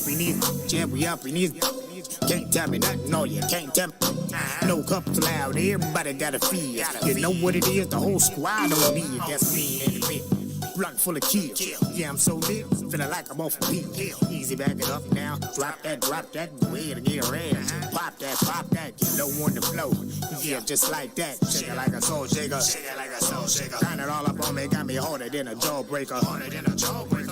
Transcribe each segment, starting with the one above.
in it. Yeah, we up in it. Can't tell me nothing, no, you can't tell me. No cups allowed, everybody got a feel. You know what it is, the whole squad don't need. That's me in the bit. Blunt full of kills. Yeah, I'm so lit, feeling like I'm off a beat. Easy, back it up now. Drop that, go ahead and get red. Pop that, get low on the flow. Yeah, just like that. Shake it like a soul shaker. Turn it all up on me, got me harder than a jawbreaker.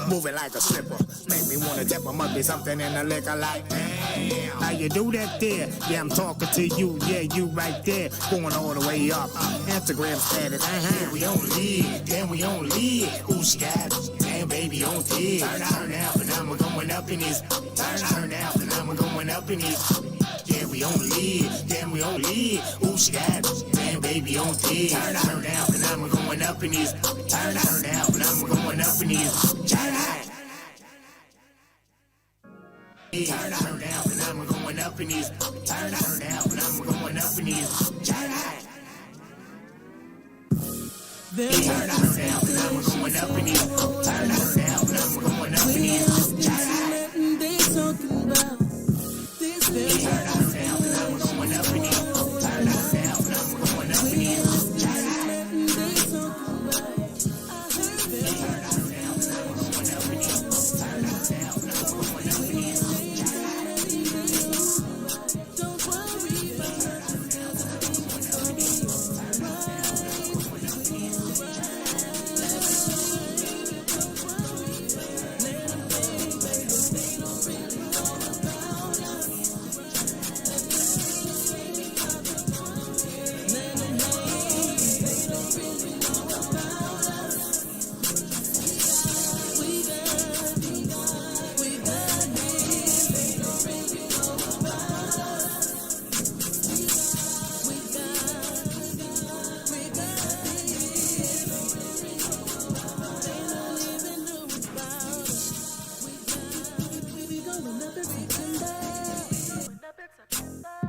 Moving like a slipper. Make me wanna tip a must be something in the liquor like damn. How you do that there? Yeah, I'm talking to you. Yeah, you right there. Going all the way up. Instagram status. Yeah, we on lead. Then we on lead. Ooh, she got it. Damn, baby, on dig. Turn out, and I'm going up in this. Turn out, and I'm going up in this. Yeah, we on lead. Then we on lead. Ooh, she got it. Damn, baby, on dig. Turn out, and I'm going up in this. Turn out, and I'm going up in this. Turn out. Turn out, and I'm going up in these. Turn out, and I'm going up in these. Turn out. Turn out, and I'm going up in these. Turn out, and I'm going up in these. Turn out. They talking about this. Turn out, and I'm going up in these. Turn out, and I'm going up in these. Turn out.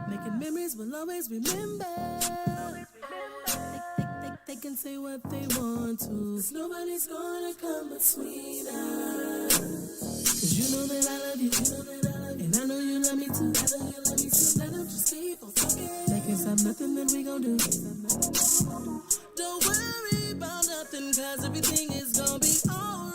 Making memories will always remember. They can say what they want to, 'cause nobody's gonna come between us. 'Cause you know that I love you, and I know you love me too. Let them just keep on talking. They can't stop nothing that we gon' do. Don't worry about nothing, 'cause everything is gonna be alright.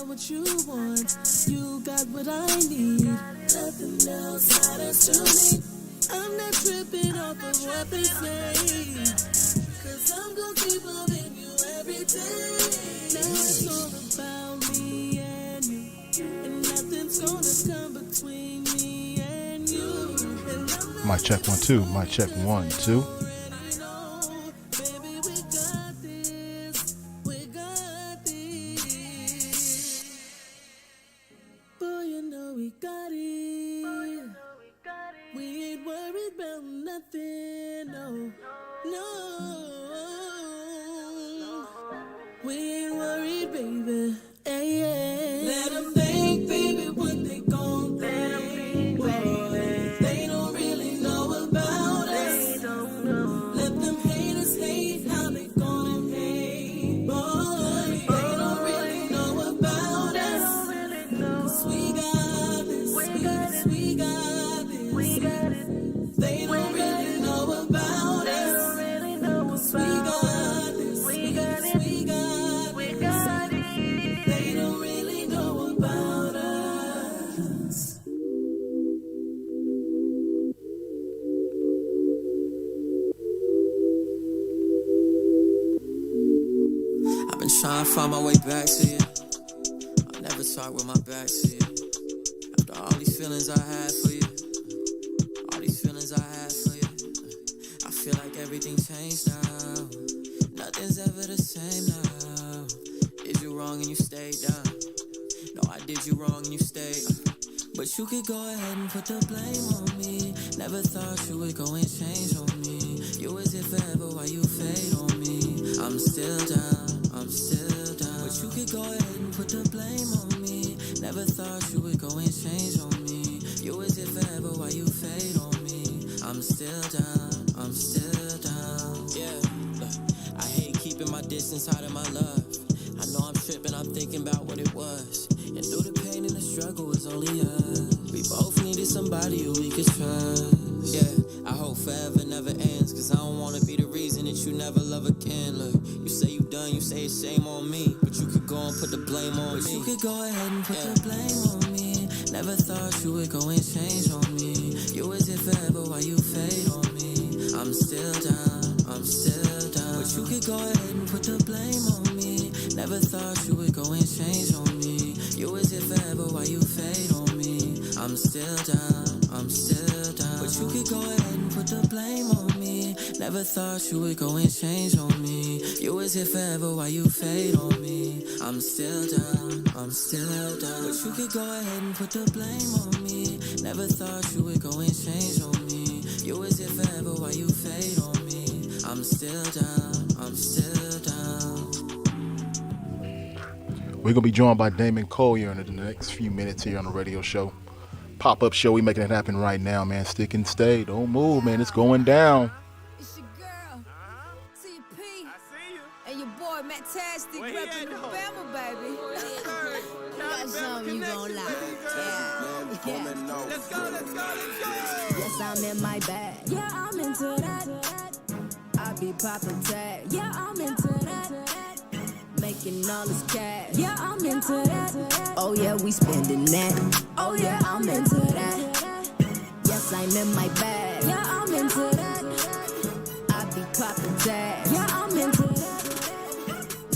What you want, you got what I need. Nothing else matters to me. I'm not tripping off of what they say, 'cause I'm gonna keep loving you every day. Now it's all about me and you, and nothing's gonna come between me and you. And Mic check 1 2. Mic check 1 2. Trying to find my way back to you. I never talk with my back to you. After all these feelings I had for you, I feel like everything changed now. and you stayed down. No, I did you wrong and you stayed. But you could go ahead and put the blame on me. Never thought you would go and change on me. You was here forever while you fade on me. I'm still down, I'm still down. But you could go ahead and put the blame on me. Never thought you would go and change on me. You was here forever while you fade on me. I'm still down, I'm still down. Yeah, look, I hate keeping my distance out of my love. I know I'm tripping, I'm thinking about what it was. And through the pain and the struggle, it's only us. We both needed somebody who we could trust. Yeah, I hope forever never ends. Cause I don't wanna be the reason that you never love again. Look, you say you done, you say it's shame on me. But you could go and put the blame on me. You could go ahead and put the blame on me. Never thought you would go and change on me. You was here forever while you fade on me. I'm still down, I'm still down. But you could go ahead and put the blame on me. Never thought you would go and change on me. You was here forever while you fade on me. I'm still down, I'm still down. But you could go ahead and put the blame on me. Never thought you would go and change on me. You was here forever while you fade on me. I'm still down, I'm still down. But you could go ahead and put the blame on me. Never thought you would go and change on me. You was here forever while you fade on me. I'm still down, I'm still down. We're going to be joined by Damon Collier in the next few minutes here on the radio show. Pop-up show. We making it happen right now, man. Stick and stay. Don't move, man. It's going down. It's your girl, TP, and your boy Matt Tastic repping Alabama, baby. You got something you gon' like. Yeah. Let's go. Yes, I'm in my bag. Yeah, I'm into that. I be poppin' tag. Yeah, I'm into that. Making all this cash. Yeah, I'm into that. Oh yeah, we spending that. Oh yeah, I'm into that. Yes, I'm in my bag. Yeah, I'm into that. I be poppin' tags. Yeah, I'm into that.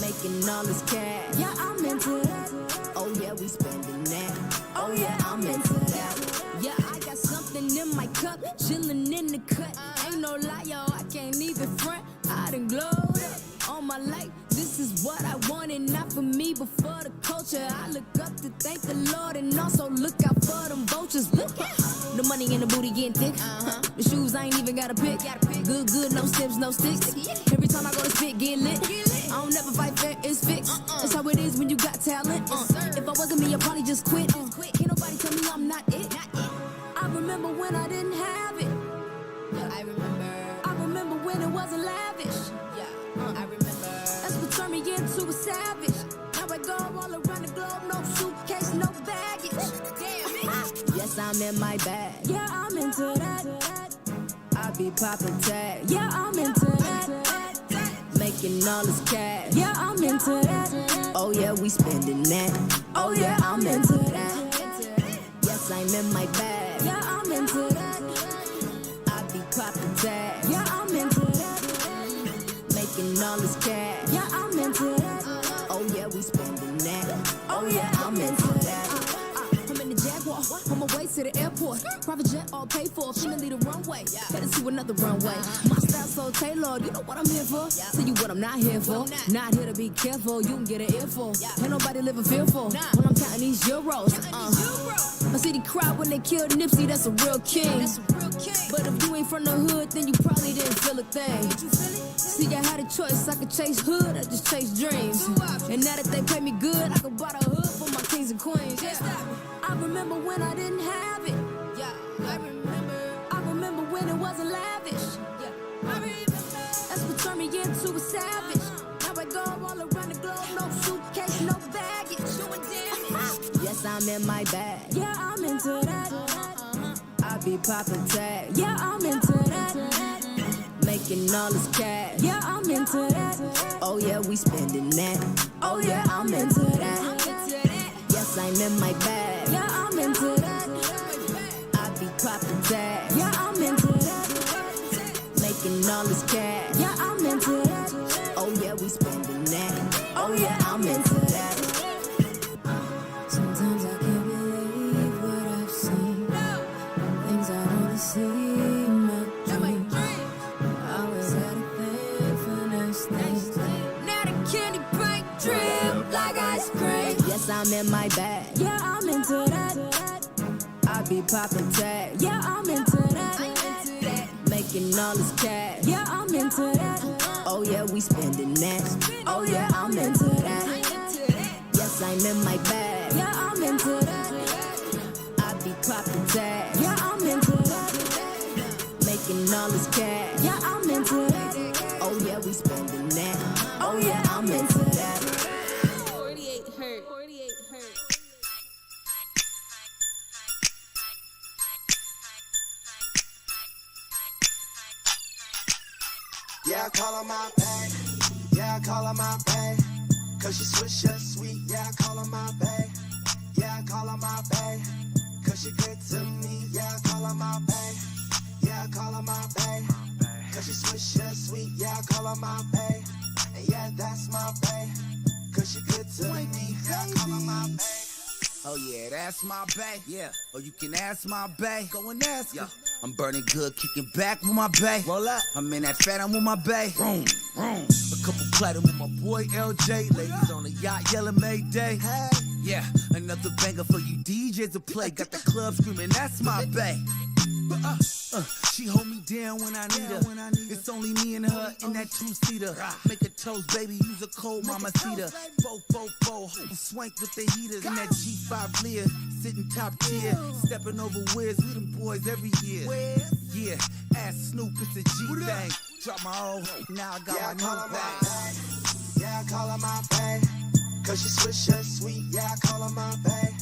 Making all this cash. Yeah, I'm into that. Oh yeah, we spending that. Oh yeah, I'm into that. Yeah, I got something in my cup, chillin' in the cut. Ain't no lie, yo, I can't even front. I done glowed up all my life. This is what I wanted, not for me, but for the culture. I look up to thank the Lord and also look out for them vultures. Look out. The money and the booty getting thick. The shoes I ain't even gotta pick. Good, no stems, no sticks. Every time I go to spit, get lit. I don't never fight fair, it's fixed. That's how it is when you got talent. If I wasn't me, I'd probably just quit. Can't nobody tell me I'm not it. I remember when I didn't have it. I remember when it wasn't lavish. I remember. That's what turned me into a savage. Now I go all around the globe, no suitcase, no baggage. Damn it. Yes, I'm in my bag. Yeah, I'm into that. I be poppin' tags. Yeah, I'm into that. Making all this cash. Yeah, I'm into that. Oh yeah, we spending that. Oh yeah, I'm into that. Yes, I'm in my bag. Yeah, I'm into that. I be poppin' tags. Yeah, I'm into that. Making all this cash. Yeah, I'm into that. Oh yeah, we spending that. Oh yeah, I'm into that. I'm in the Jaguar, on my way to the airport. Private jet all paid for, finna lead the runway. Better to another runway. My style so tailored, you know what I'm here for. Tell you what I'm not here for. Not here to be careful, you can get an earful. Ain't nobody living fearful when I'm counting these euros. I see the crowd when they killed Nipsey, that's a real king. But if you ain't from the hood, then you probably didn't feel a thing. See, I had a choice, I could chase hood, I just chase dreams. And now that they pay me good, I could buy the hood for my kings and queens. I remember when I didn't have it. I remember when it wasn't lavish. That's what turned me into a savage. Now I go all around the globe, no suitcase, no baggage. Yes, I'm in my bag. Yeah, I'm into that. I be poppin' tags. Yeah, I'm into that. Making all this cash. Yeah, I'm into that. Oh yeah, we spending that. Oh yeah, I'm into that. Yes, I'm in my bag. Yeah, I'm into that. I be poppin' tags. Yeah, I'm into that. Making all this cash. Yeah, I'm into that. Oh yeah, we spending that. Oh yeah, I'm into that. Sometimes I can't believe what I've seen. Things I only see in my dreams. I was at a thing for next thing. Now the candy paint drip like ice cream. I'm in my bag. Yeah, I'm into that. I be popping tags. Yeah, I'm into that. Making all this cash. Yeah, I'm into that. Oh yeah, we spending that. Oh yeah, I'm into that. Yes, I'm in my bag. Yeah, I'm into that. I be popping tags. Yeah, I'm into that. Making all this cash. Yeah, I'm into that. Oh yeah, we spending that. Oh yeah, I'm into that. 48 hurt. 48 hurt. Yeah, I call her my bae. Yeah, I call her my bae. Cause she swish her sweet. Yeah, I call her my bae. Yeah, I call her my bae. Cause she good to me. Yeah, I call her my bae. Yeah, I call her my bae. Cause she swish her sweet. Yeah, I call her my bae. And yeah, that's my bae. Cause she good to me. Yeah, I call her my bae. Oh yeah, that's my bae. Yeah. Or you can ask my bae. Go and ask. Yeah. I'm burning good, kicking back with my bae. Roll up. I'm in that phantom with my bae. Vroom, vroom. A couple platinum with my boy LJ. Ladies on the yacht yelling Mayday. Hey. Yeah, another banger for you DJs to play. Got the club screaming, that's my bae. She hold me down when I need her. It's only me and her in that two-seater. Make a toast, baby, use a cold mamacita. 444, swank with the heaters. In that G5 Lear, sitting top tier. Stepping over Wiz, we them boys every year. Yeah, ask Snoop, it's a G thing. Drop my old, now I got my new bag. Yeah, I call her my bae. Cause she swish her sweet. Yeah, I call her my bae.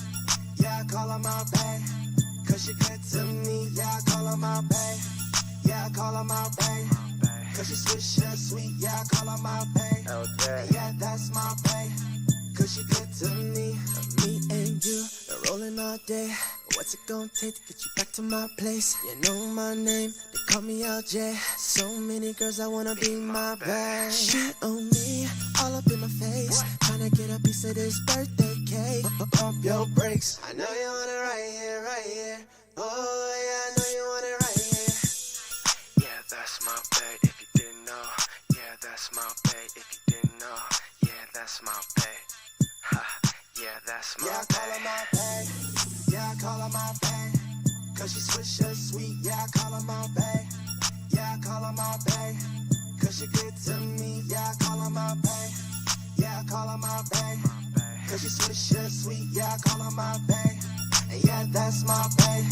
Yeah, I call her my bae. Cause she good to me, yeah, I call her my bae. Yeah, I call her my bae. Cause she swish her sweet, yeah, I call her my bae. Okay. Yeah, that's my bae. Cause she good to me. Me and you are rolling all day. What's it gonna take to get you back to my place? You know my name, they call me LJ. So many girls, I wanna be my bae. She on me, all up in my face. Tryna get a piece of this birthday cake. Pump your brakes. I know you want it right here, right here. Oh yeah, I know you want it right here. Yeah, that's my bae, if you didn't know. Yeah, that's my bae, if you didn't know. Yeah, that's my bae. Ha, yeah, that's my bae. Yeah, I call her my bae. Yeah, I call her my bae. Cause she swish her sweet. Yeah, I call her my bae. Yeah, I call her my bae. Cause she good to me. Yeah, I call her my bae. Yeah, I call her my bae. Cause she swish her sweet. Yeah, I call her my bae. And yeah, that's my bae.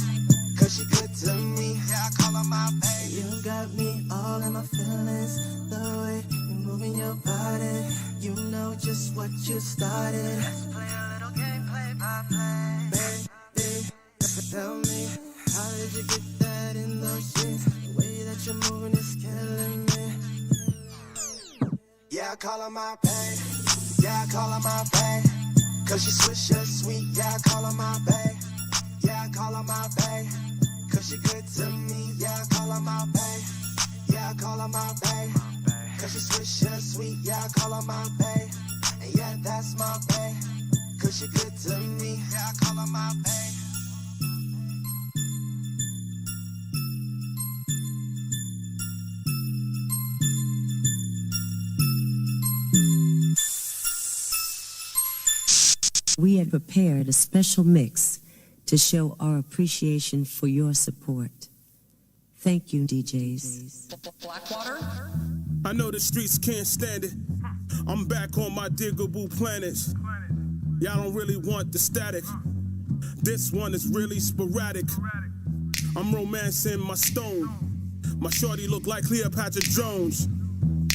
Cause she good to me. Yeah, I call her my bae. You got me all in my feelings. The way you're moving your body. You know just what you started. Let's play a little game, play by play. Baby, tell me, how did you get that in those jeans? The way that you're moving is killing me. Yeah, I call her my bae. Yeah, I call her my bae. Cause she swish her sweet. Yeah, I call her my bae. Yeah, I call her my bae. Cause she good to me. Yeah, I call her my bae. Yeah, I call her my bae. Cause she swish her sweet. Yeah, I call her my bae. And yeah, that's my bae. Cause she good to me. Yeah, I call her my bae. We had prepared a special mix to show our appreciation for your support. Thank you, DJs. Blackwater? I know the streets can't stand it. I'm back on my diggable planets. Y'all don't really want the static. This one is really sporadic. I'm romancing my stone. My shorty look like Cleopatra Jones.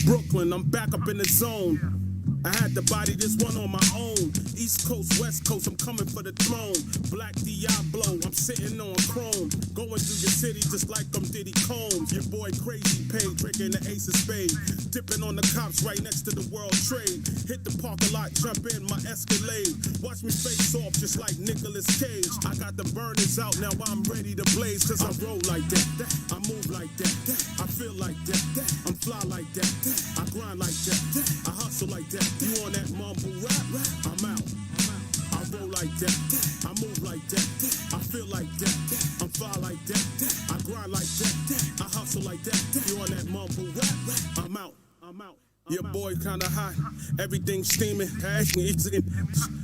Brooklyn, I'm back up in the zone. I had to body this one on my own. East Coast, West Coast, I'm coming for the throne. Black Diablo, I'm sitting on chrome. Going through your city just like I'm Diddy Combs. Your boy Crazy Paid, drinking the Ace of Spades. Dipping on the cops right next to the World Trade. Hit the parking lot, jump in my Escalade. Watch me face off just like Nicolas Cage. I got the burners out, now I'm ready to blaze. Cause I roll like that, I move like that, I feel like that, I'm fly like that, I grind like that, I hustle like that. You on that mumble rap? I'm out. I roll like that. I move like that. I feel like that. I'm fly like that. I grind like that. I hustle like that. You on that mumble rap? I'm out. I'm out. Your boy kinda hot, everything steaming,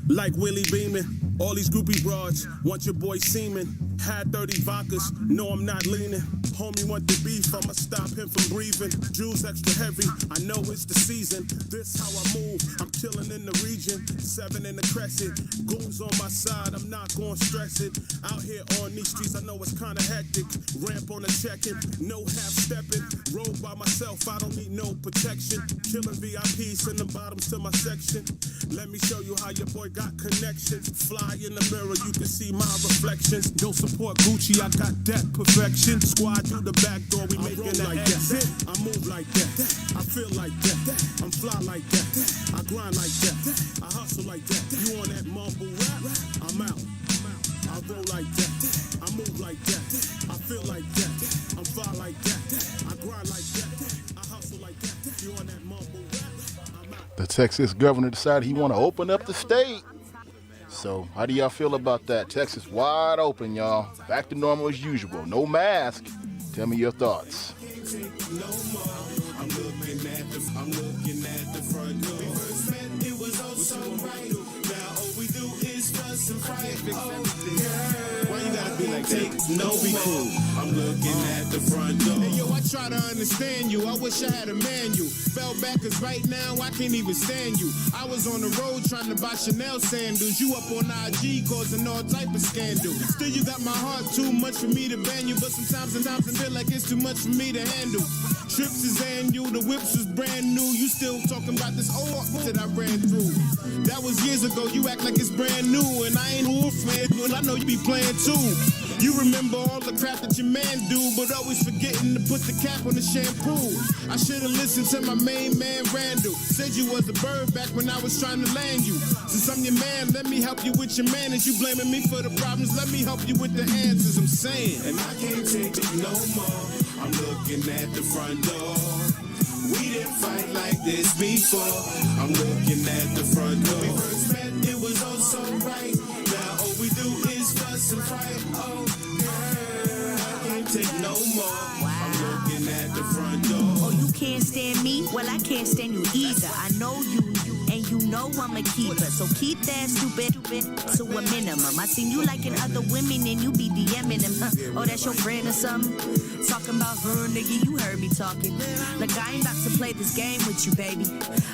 like Willie beaming. All these groupie broads want your boy seeming. Had 30 vodkas, no I'm not leaning. Homie want the beef, I'ma stop him from breathing. Jewels extra heavy, I know it's the season. This how I move, I'm killing in the region. 7 in the crescent, goons on my side, I'm not gonna stress it. Out here on these streets, I know it's kinda hectic. Ramp on the check-in, no half stepping. Roll by myself, I don't need no protection. Killing VIPs in the bottoms to my section. Let me show you how your boy got connections. Fly in the mirror, you can see my reflections. Don't support Gucci, I got that perfection. Squad through the back door, we making that like exit. I move like that, I feel like that. I'm fly like that, I grind like that. I hustle like that. You on that mumble rap? I'm out. I roll like that, I move like that. I feel like that, I'm fly like that. I grind like that, I hustle like that. You on that mumble rap? I'm out. The Texas governor decided he want to open up the state. So how do y'all feel about that? Texas wide open, y'all. Back to normal as usual. No mask. Tell me your thoughts. I'm looking at the front door. It was all so right. Now all we do is fuss and fight. Why you gotta be like that? No, be cool. I'm looking at the front door. Hey, yo, I try to understand you. I wish I had a manual. Fell back cause right now I can't even stand you. I was on the road trying to buy Chanel sandals. You up on IG causing all type of scandal. Still you got my heart, too much for me to ban you. But sometimes I feel like it's too much for me to handle. Trips is annual, the whips was brand new. You still talking about this old that I ran through. That was years ago, you act like it's brand new. And I ain't wolf man, and I know you be playing too. You remember all the crap that your man do, but always forgetting to put the cap on the shampoo. I should've listened to my main man Randall. Said you was a bird back when I was trying to land you. Since I'm your man, let me help you with your manners. You blaming me for the problems, let me help you with the answers. I'm saying, and I can't take it no more. I'm looking at the front door. We didn't fight like this before. I'm looking at the front door. When we first met, it was all so right. Now all we do is fuss and fight. Oh, girl, I can't take no more. I'm looking at the front door. Oh, you can't stand me? Well, I can't stand you either. I know you, and you know I'm a keeper. So keep that stupid to a minimum. I seen you liking other women and you be DMing them. Oh, that's your friend or something? Talking about her, nigga, you heard me talking. Like I ain't about to play this game with you, baby.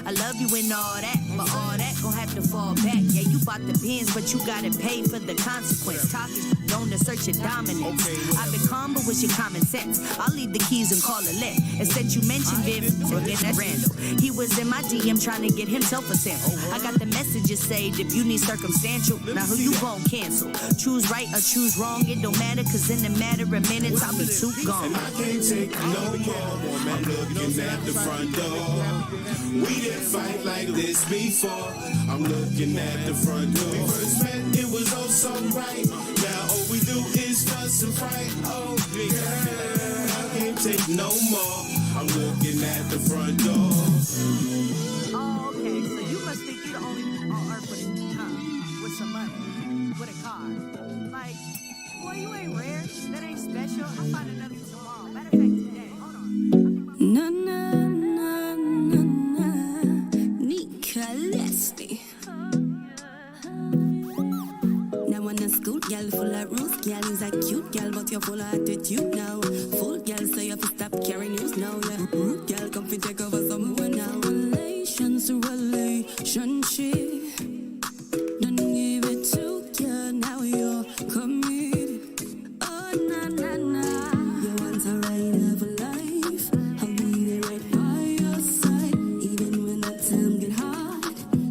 I love you and all that, but all that gon' have to fall back. Yeah, you bought the pins, but you gotta pay for the consequence. Talking don't assert your dominance. I've been calm, but with your common sense, I'll leave the keys and call a let. Instead, you mentioned Viv to get that Randall. He was in my DM trying to get himself a sample. I got the messages saved if you need circumstantial. Now who you gon' cancel? Choose right or choose wrong, it don't matter, cause in a matter of minutes, I'll be too gone. And I can't take no more. I'm looking at the front door. We didn't fight like this before. I'm looking at the front door. When we first met, it was all so right. Now all we do is fuss and fight. Oh, girl, I can't take no more. I'm looking at the front door. Oh, okay, so you must think you're the only one on earth with some money, with a car. Like, boy, you ain't rare. That ain't special. I'll find another tomorrow. Matter of fact, today. Hold on. Na na na na na, Nika Leslie. Now on a school girl full of rules, girl is a cute girl, but you're full of attitude now. Full girl, so you have to stop carrying news now. Yeah, rude girl, come fi take over some more now. Relationship, don't give it to you. Now you're committed. Oh na na na, you want a ride of a life. I'll be there right by your side, even when the time get hard.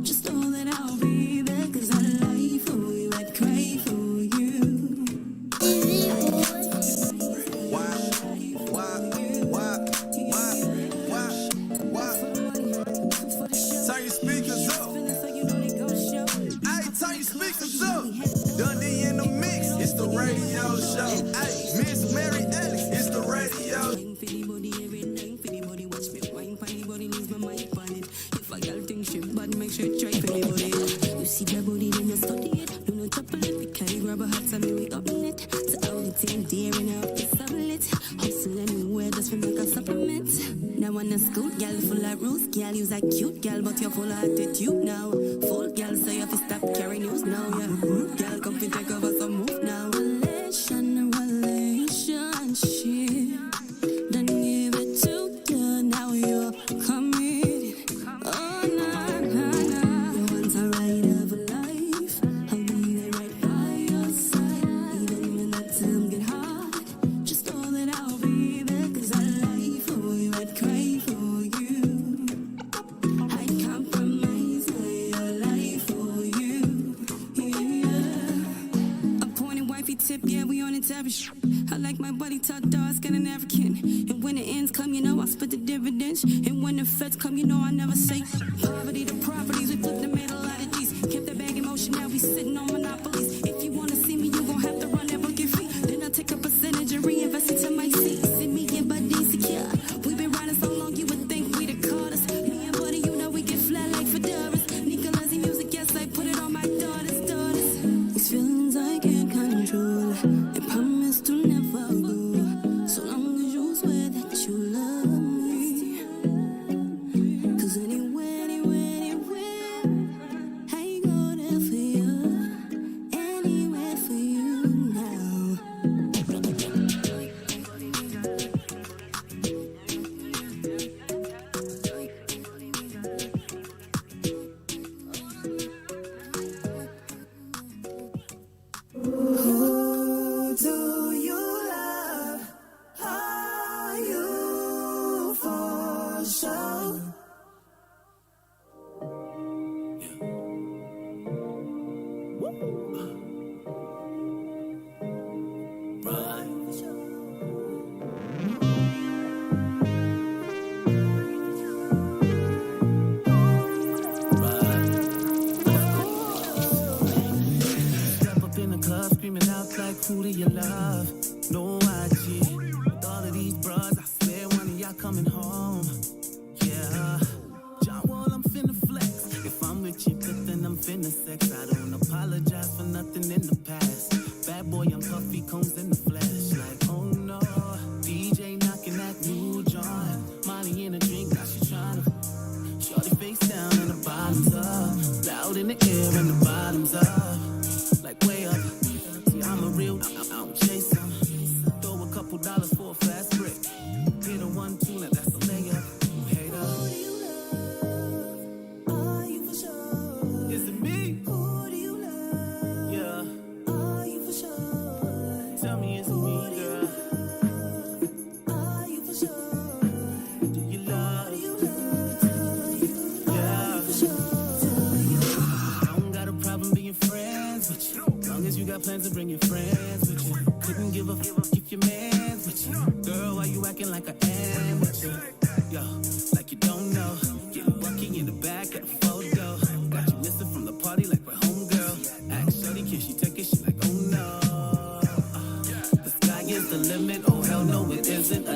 Just know that I'll be there, cause I lie for you, I'd cry for you. Turn your speakers up. Hey, turn your speakers up. Dundee in the mix. It's the radio show. Hey, Miss Mary Ellis. It's the radio. If a girl think she bad, make sure try for me body. You see the body, then you study it. Do not trouble it. We carry grab a hat and we up in it. So all the team there and out the summit. Hustle anywhere just for make a supplement. Now I in a scoot, gal full of roots, gal use like cute, gal but you're full of attitude now. Full gal say you have to stop carrying news now, yeah. Gal come to take over some move now. Relationship, then give it to you, now you're committed. Oh nah nah nah, you want a ride of life, I'll be there right by your side, even when the times get hard. Just know that I'll be there, 'cause I lie for you, I'd cry for you, I'd compromise my life for you, yeah. Appointed wifey tip, yeah, we on it every I like my buddy top dogs, got an African. And when the ends come, you know I split the dividends. And when the feds come, you know I never say poverty to properties. We flipped and made a lot of these. Kept that bag in motion, now we sitting on monopolies. If you wanna see me, you gon' have to run that bucket fee. Then I'll take a percentage and reinvest it to my seat. See me and Buddy secure. We've been riding so long, you would think we'd have caught us. Me and Buddy, you know we get flat like fedoras. Nicolazzi music, yes, I put it on my daughters. These feelings I can't control. I promise to never go. So long as you swear that you love me. 'Cause anywhere I go there for you. Anywhere for you now. Who do you love? Are you for sure? Step up in the club, screaming out like, who do you love? No IG. With all of these bras, I swear one of y'all coming home. Yeah. John Wall, I'm finna flex. If I'm with you, but then I'm finna sex. I don't apologize for nothing in the past. Bad boy, I'm puffy combs in the flesh. Like, oh no. DJ knocking that new joint. Molly in a drink, now she tryna. Shorty face down and the bottoms up. Loud in the air and the bottoms up. Like way up. See, I'm a real, I don't chase them. Throw a couple dollars for a fast break. Hit a 1-2, now that's a layup. Hater. Who do you love? Are you for sure? Is it me? Who do you love? Yeah. Are you for sure? Tell me it's me, girl. Are you for sure? Do you love? Do you love? Yeah. For sure. I don't got a problem being friends with you. As long as you got plans to bring your friends with you. Couldn't give a if your man's with you. Girl, why you acting like I am with you? Yo, like you don't know. Getting bucky in the back at a photo. Got you missing from the party like we're homegirl. Ask shorty, can she take it? She like, oh no. The sky is the limit. Oh hell no, it isn't.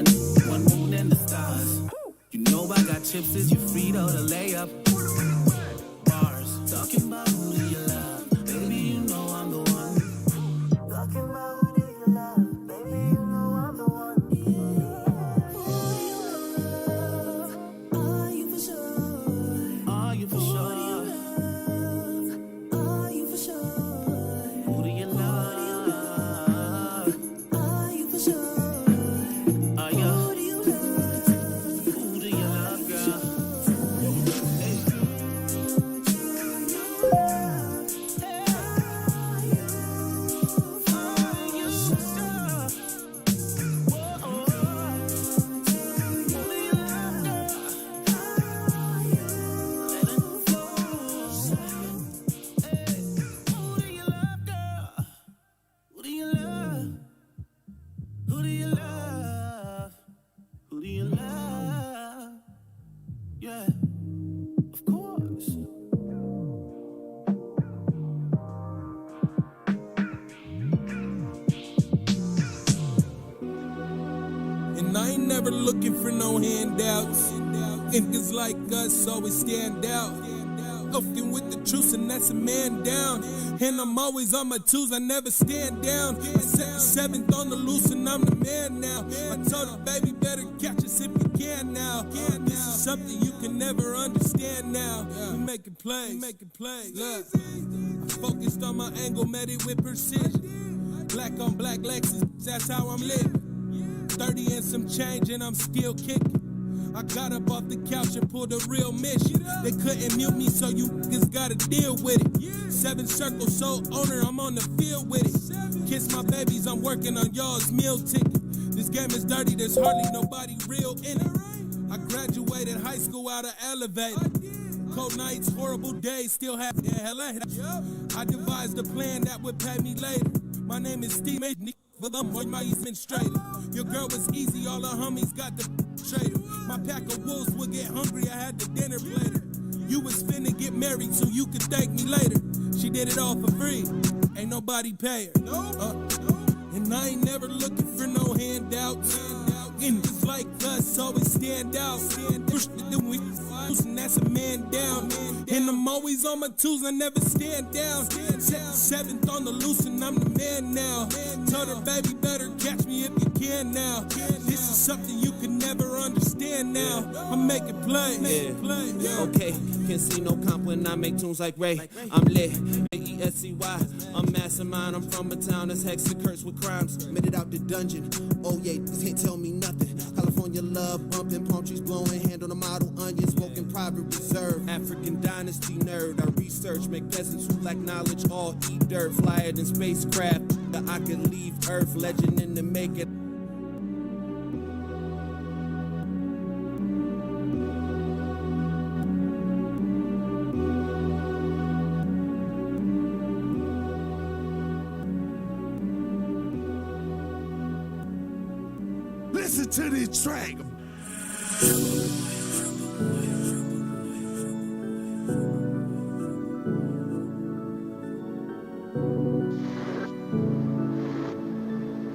One moon and the stars. You know I got chips. Is you free though to lay up? Bars. Talking about who do you love? Baby, you know I'm the one. Talking about who do you love? Baby, you know I'm the one. Who do you love? Are you for sure? Are you for sure? Are you for sure? Who do you love? Are you for sure? Are you? Who do you love? Who do you love, girl? Hey. Who do you love? Who do you love? Who do you love? Yeah, of course. And I ain't never looking for no handouts. Niggas like us always stand out. Oaking with the truth, and that's a man down. And I'm always on my twos, I never stand down. I set the seventh on the loose, and I'm the man now. I told her, baby, better catch us if you can now. This is something you can never understand now. We making plays, Look, I focused on my angle, met it with precision. Black on black Lexus, that's how I'm living. 30 and some change, and I'm still kicking. I got up off the couch and pulled a real mission. They couldn't mute me, so you niggas gotta deal with it. 7 Circle Soul owner, I'm on the field with it. Kiss my babies, I'm working on y'all's meal ticket. This game is dirty, there's hardly nobody real in it. I graduated high school out of elevator. Cold nights, horrible days, still have hella. I devised a plan that would pay me later. My name is Steve Mason, but I'm my administrator. Your girl was easy, all her homies got the trader. My pack of wolves would get hungry, I had the dinner plater. You was finna get married so you could thank me later. She did it all for free, ain't nobody pay her. And I ain't never looking for no handouts. And it's like us, always stand out. Push the we and that's a man down. And I'm always on my twos, I never stand down. Seventh on the loose, and I'm the man now. Told her, baby, better catch me if you can now. This is something you can never understand now. I'm making plays. Okay, can't see no comp when I make tunes like Ray. I'm lit, A-E-S-C-Y. I'm mastermind, I'm from a town that's hexed cursed with crimes. Made it out the dungeon. Oh yeah, you can't tell me nothing. California love, bumping, palm trees blowing, hand on a model onion, smoking private reserve. African dynasty nerd, I research, make peasants who lack knowledge all eat dirt. Flyer than spacecraft, that I could leave Earth, legend in the making. Listen to this track.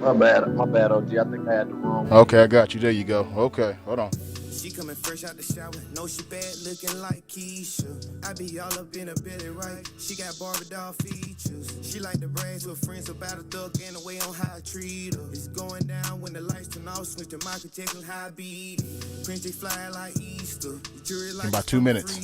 My bad, OG. I think I had the wrong. Okay, I got you. There you go. Okay, hold on. She coming fresh out the shower, know she bad looking like Keisha. I be all up in her belly, right? She got Barbie doll features. She like the brags with friends about a thug and the way on how I treat her. It's going down when the lights turn off, switch to Michael Jackson high beat. Prince they fly like Easter. The jury like in about 2 minutes.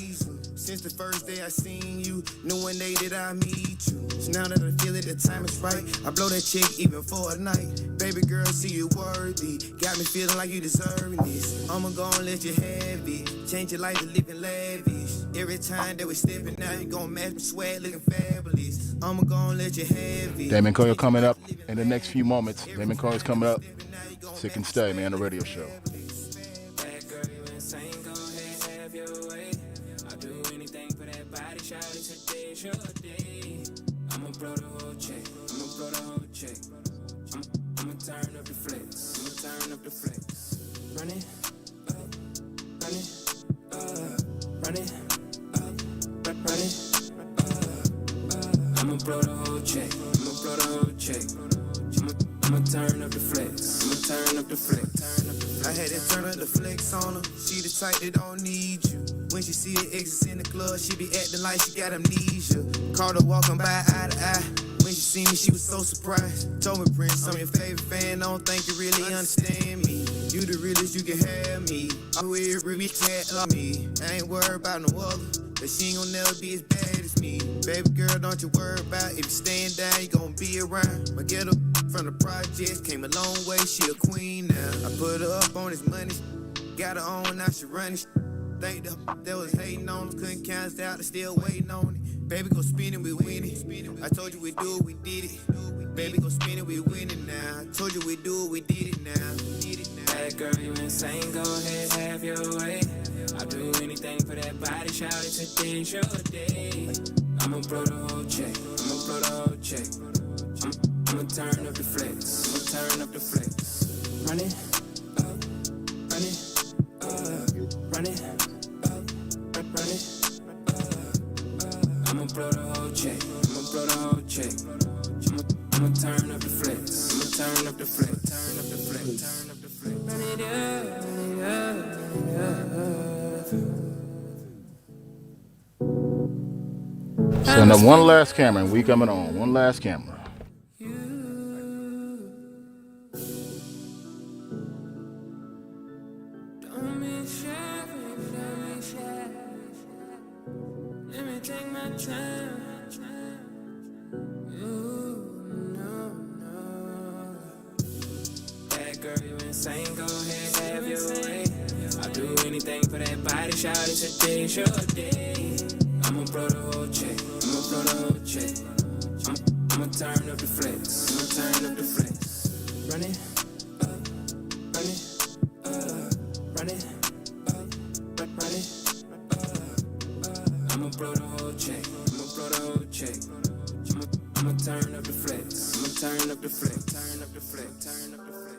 Since the first day I seen you, knew one day that I meet you. So now that I feel it, the time is right. I blow that chick even for a night. Baby girl, see you worthy. Got me feeling like you deserving this. I'ma go and let you have it. Change your life to living lavish. Every time that we stepping out, you gon' match my swag looking fabulous. I'ma go and let you have it. Damon Coyle coming up in the next few moments. Damon Coyle's coming up. Sick and Stay, man, the radio show. I'ma blow the whole check. I'ma turn up the flex. Run it up, run it up, run it up. I'ma blow the whole check. I'ma turn up the flex. I had to turn up the flex on her. She the type that don't need you. When she see her exes in the club, she be acting like she got amnesia. Caught her walking by eye to eye. When she see me, she was so surprised. Told me, Prince, I'm your favorite fan. I don't think you really understand me. You the realest, you can have me. I'm weird, really can't love me. I ain't worried about no other, but she ain't gon' never be as bad as me. Baby girl, don't you worry about if you staying down, you gon' be around. My ghetto from the projects came a long way, she a queen now. I put her up on this money, got her on, now she running. Think that was hating on us, couldn't count us out, they still waiting on it. Baby, go spinning, we winning. I told you we do it, we did it. Baby, go spinning, we winning now. I told you we do it, we did it now. Bad girl, you insane, go ahead, have your way. I'll do anything for that body, shout it, today's your day. I'ma blow the whole check. I'ma turn up the flex. Run it up, run it up. I'ma blow the whole check. I'ma turn up the flex. Run it up, run it up. Send up one last camera and we coming on. One last camera. Go ahead, have your way. I'll do anything for that body, shout it today, sure day. I'ma blow the whole check, I'ma blow the whole check. I'ma turn up the flex, I'ma turn up the flex. Run it, run it, run it, run it. I'ma blow the whole check, I'ma blow the whole check. I'ma turn up the flex, I'ma turn up the flex, turn up the flex, turn up the flex.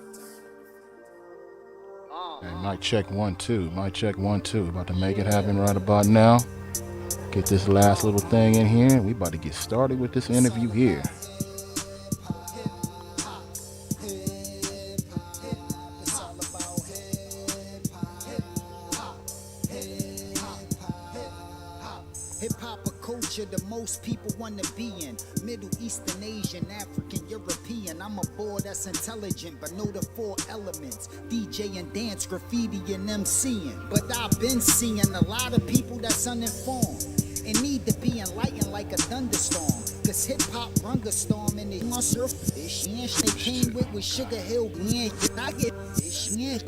Hey, mic check 1 2. Mic check 1 2. About to make it happen right about now. Get this last little thing in here. We about to get started with this interview here. Hip-hop a culture that most people want to be in. Middle Eastern, Asian, African, European. I'm a boy that's intelligent, but know the 4 elements. DJ and dance, graffiti and MCing. But I've been seeing a lot of people that's uninformed and need to be enlightened like a thunderstorm. Cause hip-hop rung a storm and it surf. They came with Sugar Hill. I get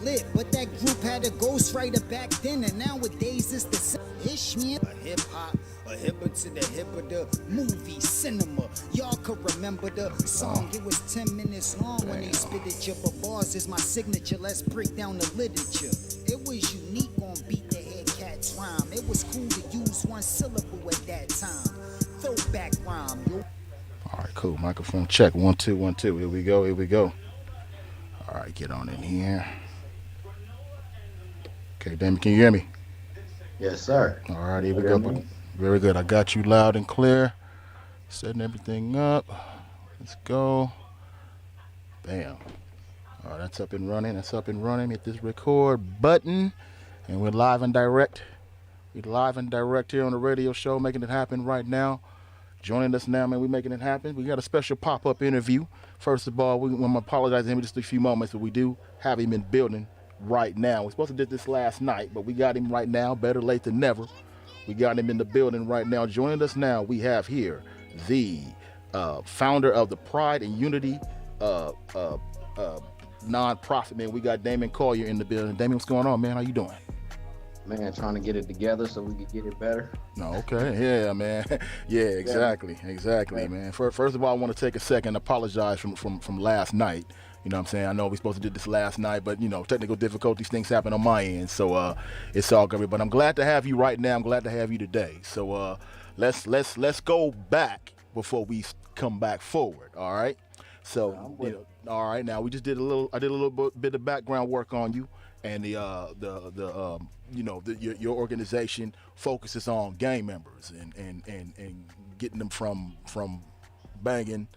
lit, but that group had a ghostwriter back then, and nowadays it's the same. A hip-hop, a hipper to the hip of the movie, cinema. Y'all could remember the song. It was 10 minutes long when they spit it. Your bars is my signature. Let's break down the literature. It was unique on Beat the Head Cats rhyme. It was cool to use one syllable at that time. Throwback rhyme, yo. All right, cool. Microphone check 1 2 1 2. Here we go. Here we go. All right, get on in here. Okay, Damon, can you hear me? Yes, sir. All right, here we go. Very good. I got you loud and clear. Setting everything up. Let's go. Bam. All right, that's up and running. That's up and running. Hit this record button. And we're live and direct. We're live and direct here on the radio show, making it happen right now. Joining us now, man, we're making it happen. We got a special pop-up interview. First of all, I'm going to apologize to him in just a few moments, but we do have him in building right now. We're supposed to do this last night, but we got him right now. Better late than never. We got him in the building right now. Joining us now, we have here the founder of the Pride and Unity nonprofit, man. We got Damon Collier in the building. Damon, what's going on, man? How you doing? Man, trying to get it together so we can get it better. No, okay. Yeah, man. Yeah, exactly. Exactly, man. First of all, I want to take a second, apologize from last night. You know what I'm saying? I know we're supposed to do this last night, but, you know, technical difficulties, things happen on my end. So it's all good. But I'm glad to have you right now. I'm glad to have you today. So let's go back before we come back forward. All right. So, you know, all right. Now, I did a little bit of background work on you. And your organization focuses on gang members and getting them from banging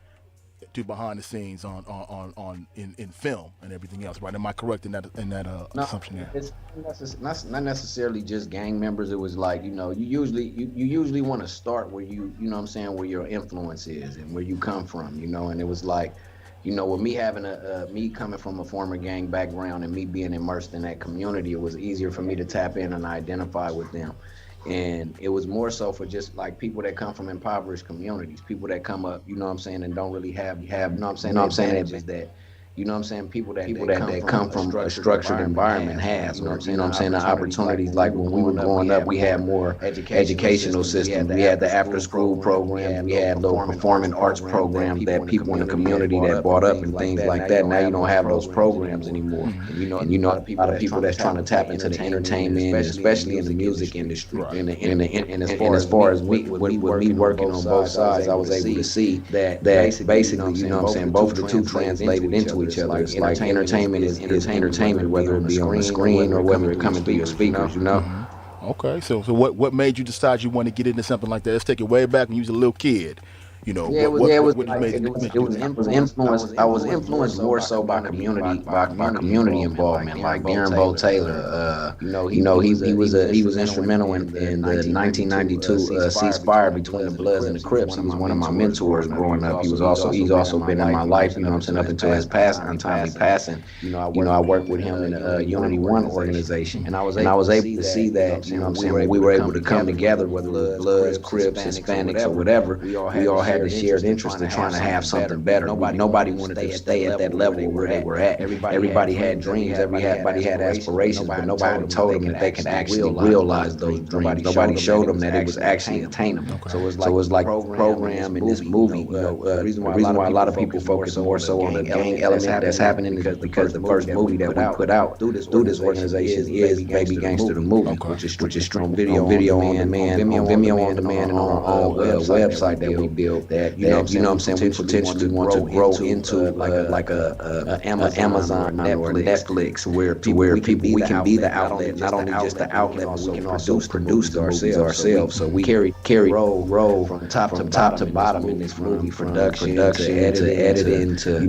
to behind the scenes in film and everything else, right? Am I correct in that assumption there? It's not necessarily just gang members. It was like, you know, you usually want to start where you know what I'm saying, where your influence is and where you come from, you know. And it was like, you know, with me having me coming from a former gang background and me being immersed in that community, it was easier for me to tap in and identify with them. And it was more so for just like people that come from impoverished communities, people that come up, you know what I'm saying, and don't really have, you know what I'm saying, advantages that, you know what I'm saying, people that come from a structured environment have, you know what I'm saying, the opportunities. Like when we were growing up, we had more educational systems. We had the after school programs, we had little performing arts programs that people in the community that brought up and things like that. Now you don't have those programs anymore. And you know, a lot of people that's trying to tap into the entertainment, especially in the music industry. And as far as with me working on both sides, I was able to see that basically, you know what I'm saying, both of the two translated into each other. It's like entertainment is entertainment, whether it be on the screen or whether it coming through your speakers, you know? Mm-hmm. Okay, so what made you decide you want to get into something like that? Let's take it way back when you was a little kid. You know, Yeah, it was what like made it you was make it you was do that? influenced. I was influenced more so by community involvement. Like Darren Bo Taylor, he was instrumental in the 1992 ceasefire between the Bloods and the Crips. He was one of my mentors growing up. He's also been in my life. You know what I'm saying, up until his untimely passing. I worked with him in the Unity One organization, and I was able to see that. You know what I'm saying, when we were able to come together, whether it was Bloods, Crips, Hispanics, or whatever, we all had the shared interest in trying to have something better. Nobody wanted to stay at that level where they were at. Everybody had dreams, everybody had aspirations, but nobody told them that they could actually realize those dreams. Nobody showed them that it was actually attainable. Okay. So it was like the program in this movie. The reason why a lot of people focus more so on the gang element that's happening is because the first movie that we put out through this organization is Baby Gangster the movie, which is streamed video on demand, Vimeo on demand, and on our own website that we built. That you know what I'm saying, we potentially want to grow into like a Amazon or Netflix where we can be the outlet, not only just the outlet, but we can also produce the movies ourselves. So we carry role from top to bottom in this movie, production to editing to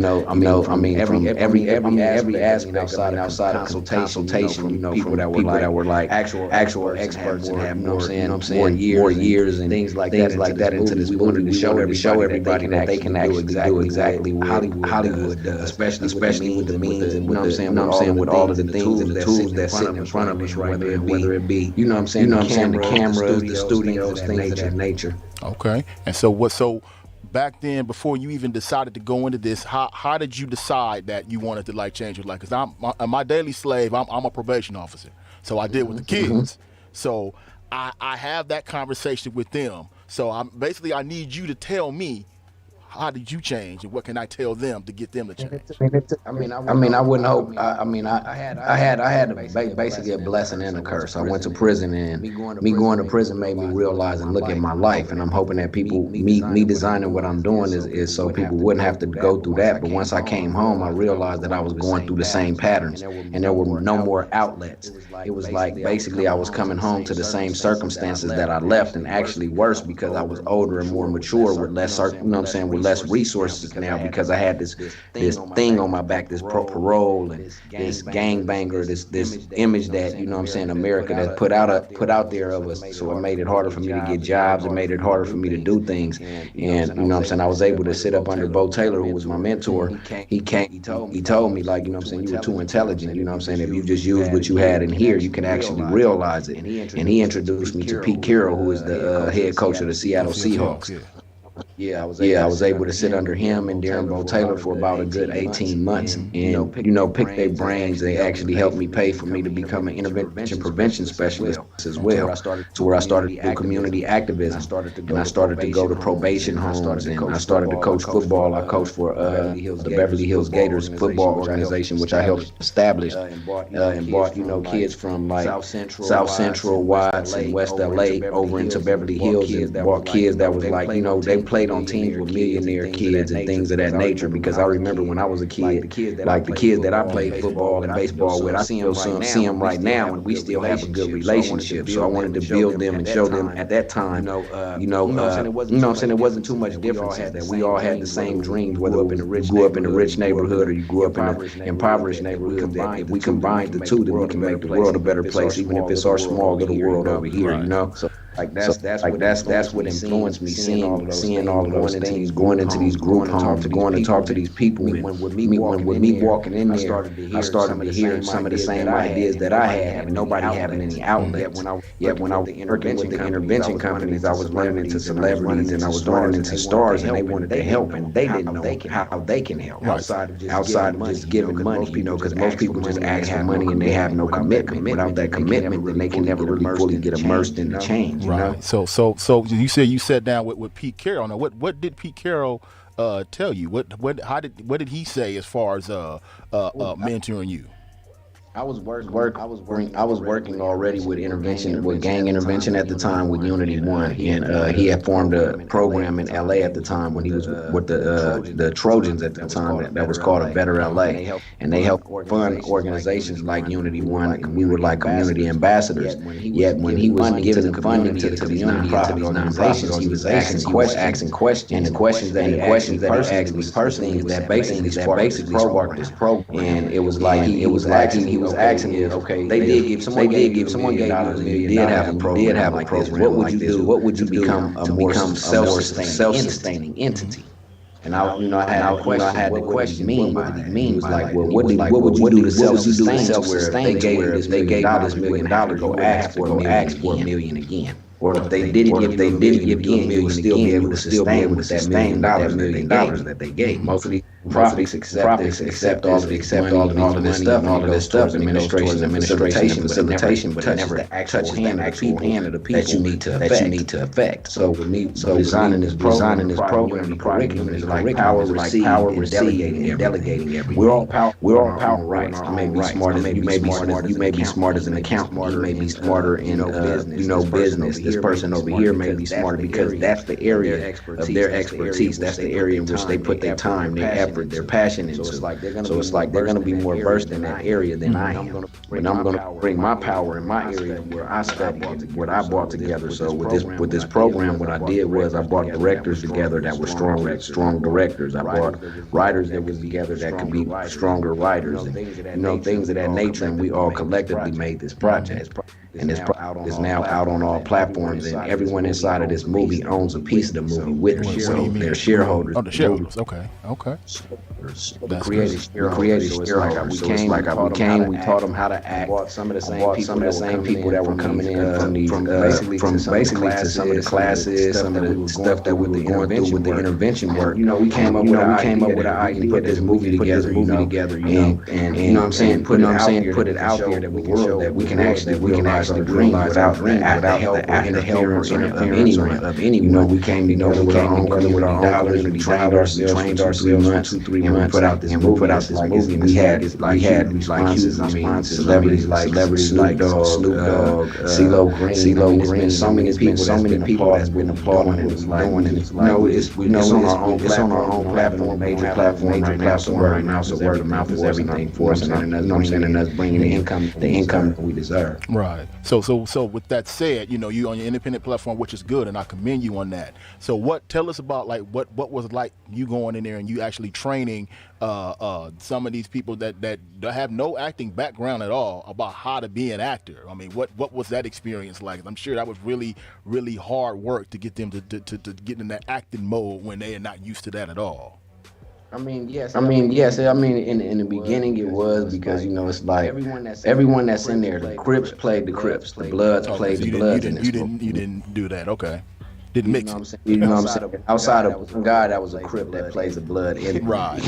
every aspect outside of consultation. People that were like actual experts and have more years and things like that into this movie to show everybody that they can actually do exactly what Hollywood does, especially with the means and with all of the things and the tools that sit in front of us, right? Whether it be the cameras, the studios, things of that nature. Okay. And so back then, before you even decided to go into this, how did you decide that you wanted to like change your life? Because my daily slave, I'm a probation officer, so I deal with the kids. So I have that conversation with them. So I need you to tell me, how did you change, and what can I tell them to get them to change? I wouldn't hope. I had basically a blessing and a curse. I went to prison, and me going to prison made me realize and look at my life. And I'm hoping that people, me designing what I'm doing is so people wouldn't have to go through that. But once I came home, I realized that I was going through the same patterns, and there were no more outlets. It was like basically I was coming home to the same circumstances that I left, and actually worse because I was older and more mature with less, with less resources now, because I had this thing on my back, this parole and this gangbanger, this image that America that put out there of us. So it made it harder for me to get jobs. It made it harder for me to do things. And I was able to sit up under Bo Taylor, who was my mentor. He told me, like, you were too intelligent. If you just use what you had in here, you can actually realize it. And he introduced me to Pete Carroll, who is the head coach of the Seattle Seahawks. I was able to sit under him and Darren Bo Taylor for about a good 18 months and pick their brains. They actually helped me pay for me to become an intervention prevention specialist as well. To where I started to do community activism, and I started to go to probation homes, and I started to coach football. I coached for the Beverly Hills Gators football organization, which I helped establish, and brought kids from like South Central, Watts, and West LA over into Beverly Hills, and brought kids that was like they played on teams with millionaire kids and things of that nature. Because I remember when I was a kid, like the kids that I played football and baseball with, I still see them right now, and we still have a good relationship. So I wanted to build them and show them at that time, it wasn't too much differences, that we all had the same dreams, whether you grew up in a rich neighborhood or you grew up in an impoverished neighborhood, that if we combine the two, then we can make the world a better place, even if it's our small little world over here, So that's what influenced me, seeing all of those things, going into these group homes, going to talk to these people. And with me walking in there, I started to hear some of the same ideas that I had, and nobody having any outlets. Yet when I was working with the intervention companies, I was running into celebrities and I was running into stars, and they wanted to help, and they didn't know how they can help outside of just giving money, because most people just ask for money and they have no commitment. Without that commitment, then they can never really fully get immersed in the change. Right. So you said you sat down with Pete Carroll. Now, what did Pete Carroll tell you? What did he say as far as mentoring you? I was working already with gang intervention at the time with Unity One, and he had formed a program in LA at the time when he was with the Trojans at the time that was called a Better LA, and they helped fund organizations like Unity One, and we were like community ambassadors. Yet when he was giving the funding to the community to these nonprofits, he was asking questions, and the questions that he asked me personally that basically sparked this program, and it was like he was asking me, okay, someone gave you $1 million, you did have a program like this. What would you do? What would you become a more self-sustaining entity? And I had the question. What did he mean? Like, well, what would you do to self-sustain? Where if they gave you this $1 million, go ask for $1 million again. Or if they didn't give you $1 million, you would still be able to sustain with that $1 million that they gave. Most of these profits accept all of this stuff, administration, facilitation, but it never touches the actual hand of the people that you need to affect. So with me, designing this program, the curriculum is like power received and delegating everything. We're all power rights. I may be smart as you may be smart as an accountant. You may be smarter in business. This person over here may be smarter because that's the area of their expertise. That's the area in which they put their time, their effort, their passion into. So it's like they're going to be more versed in that area than I am. And I'm going to bring my power in my area where I studied, what I brought together. So with this program, what I did was I brought directors together that were strong directors. I brought writers that was together that could be stronger writers, and things of that nature. And we all collectively made this project. And this project is now out on all platforms, and everyone inside of this movie owns a piece of the movie with me. So they're shareholders. Oh, the shareholders. Okay. We created shareholders. We came. We taught them how to act. Some of the same people that were coming in from basically to some of the classes, some of the stuff that we were going through with the intervention work. We came up with an idea to put this movie together. And you know what I'm saying, put it out there that we can show that we can actually realize without the help of anyone. We came together with our own dollars. We trained ourselves 2 3 months, and we put out this movie. And we had sponsors. Celebrities like Snoop Dogg, CeeLo Green. So many people that's been applauding and it's on our own platform, major platform right now. So word of mouth is everything for us, and us bringing the income that we deserve. Right. So with that said, you on your independent platform, which is good, and I commend you on that. So tell us about what was like you going in there and you actually training some of these people that have no acting background at all about how to be an actor. I mean, what was that experience like? I'm sure that was really, really hard work to get them to get in that acting mode when they are not used to that at all. Yes. In the beginning it was because it's like everyone that's in there. The Crips played the Crips, the Bloods played the Bloods. You didn't do that, okay? Didn't mix it. You know what I'm saying? Outside of one guy that was a Crip that plays the Blood in right.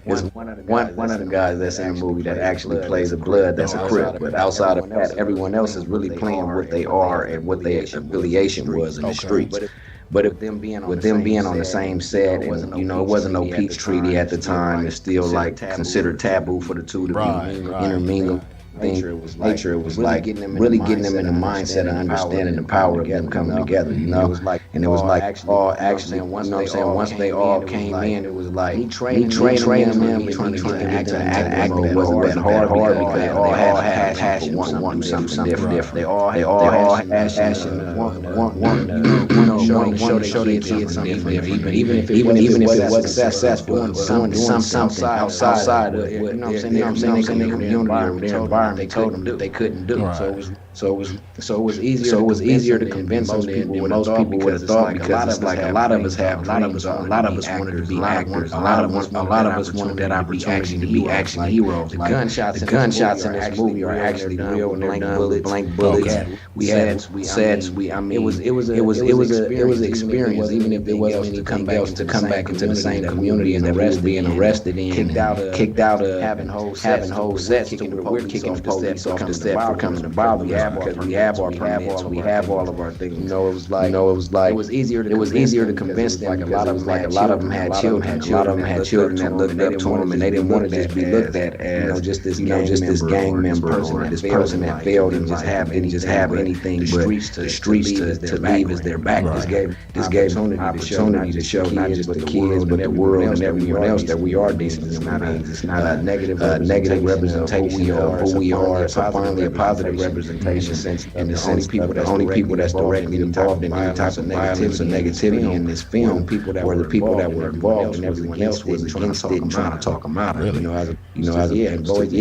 It's one of the guys that's in the movie that actually plays a Blood that's a Crip. But outside of that, everyone else is really playing what they are and what their affiliation was in the streets. But with them being on the same set, and it wasn't no peace treaty at the time. It's still like considered taboo for the two to intermingle. Nature was like really getting them in the mindset of understanding the power of them coming together, and it was like all actually, once they all came in, it was like me training them, trying to get them to act wasn't that hard because they all had passion for wanting something different. They all had passion, wanting to show their kids something different, even if it wasn't successful, doing something outside of their community or their environment. They told them that they couldn't do. Right. So it was easier to convince those people than most people would have thought, because it's like a lot of us have dreams. A lot of us wanted to be actors. A lot of us wanted that opportunity to be action heroes. The gunshots in this movie are actually real, blank bullets. We had sets. It was an experience, even if there wasn't anything else to come back into the same community and being arrested in, kicked out of having whole sets to where we're kicking the police off the set for coming to bother us. we have all of our things. You know, it was like it was easier to convince them because a lot of them had children, a lot of them had children that looked up to them, and they didn't want to just be looked at as just this gang member or this person that failed and just have anything but the streets to leave as their back. This gave opportunity to show not just the kids but the world and everyone else that we are decent human beings. It's not a negative representation of who we are. It's finally a positive representation in the sense the only people that's directly involved in any type of violence or negativity in this film were the people that were involved, and everyone else was against it and trying to talk them out of it. Boys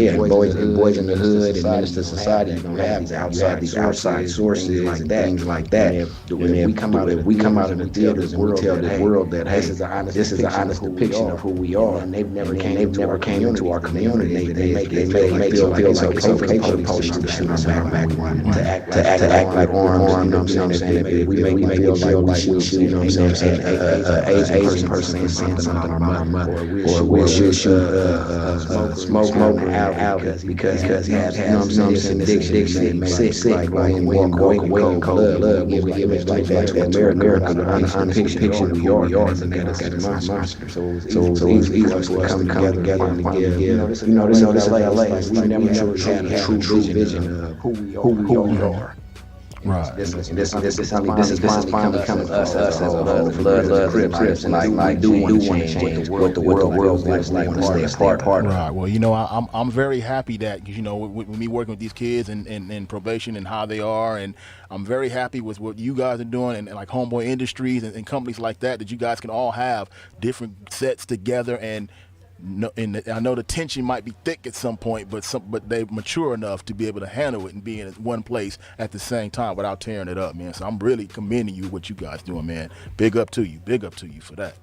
in the hood and minister society, you don't have these outside sources and things like that. And if we come out of the theaters and we tell the world that, hey, this is an honest depiction of who we are, and they've never came into our community, they make feel like it's okay for the police to shoot us back, to act like armed, you know what I'm saying? If we make feel like we shoot, you know what I'm saying, Asian person saying something about my mother, or we'll shoot smoke out because he has, you know what I'm saying, addiction that makes him sick, like walk away in cold blood. We give it like that to America, the honest depiction we are, and look at us as monsters. So it was easy for us to come together and give, you know, this is LA. We never had a true vision of who we are. Right. This is finally coming to us as a whole. Blood, Crips, and like do want to change what the world feels like when they stay apart. Right. Well, you know, I'm very happy that, you know, with me working with these kids and probation and how they are, and I'm very happy with what you guys are doing and like Homeboy Industries and companies like that you guys can all have different sets together and. No, and I know the tension might be thick at some point, but they mature enough to be able to handle it and be in one place at the same time without tearing it up, man. So I'm really commending you what you guys doing, man. Big up to you for that.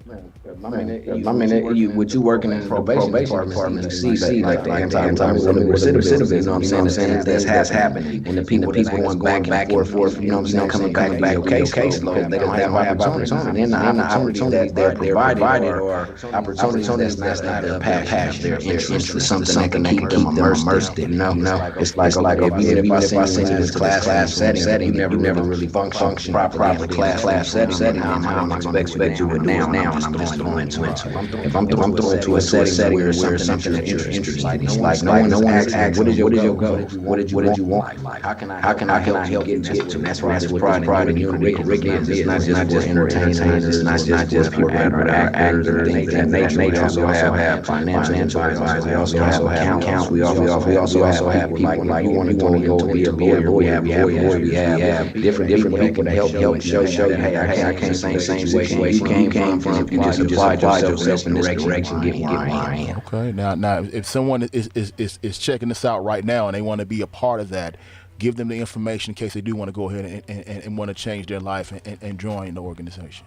With you working in the probation department, you see like the anti-recidivism, you know what I'm saying? That's happening, and the people going back and forth, you know what I'm saying, coming back to your caseload, they don't have opportunities, and then the opportunities that they're provided are opportunities that's not their passion, their interest is something that can keep them immersed in. It's like even if I send you in this class setting, you never really function properly class setting. How am I expect you to now? And I'm just throwing into it. If I'm throwing into a setting where there's something that you're interested in, it's like no one is asking, what is your goal? What did you want? How can I help you get to? That's why this pride and unity is. It's not just entertainers. It's not just people that are actors or things of that nature. We also have financial advisors. We also have accountants. We also have people like you want to go be a lawyer. We have lawyers. We have different people to help show you, hey, I can't say same situation you came from. You just applied yourself in this direction. Get where I am. Okay. Now, if someone is checking this out right now and they want to be a part of that, give them the information in case they do want to go ahead and want to change their life and join the organization.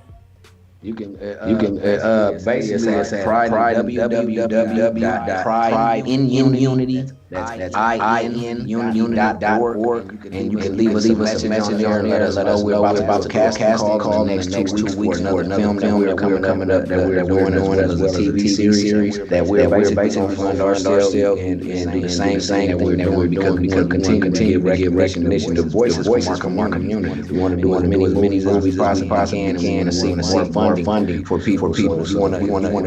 You can basically it's at www.prideinunity. That's INUnity.org, and you can leave us a message on there and let us know we're about to cast call in the next 2 weeks for another film that we're coming up that we're doing as well as a TV series that we're basically going to fund ourselves and do the same thing that we're doing because we want to continue to give recognition to voices from our community. We want to do as many movies as we possibly can, and we want to see more funding for people. So if you want to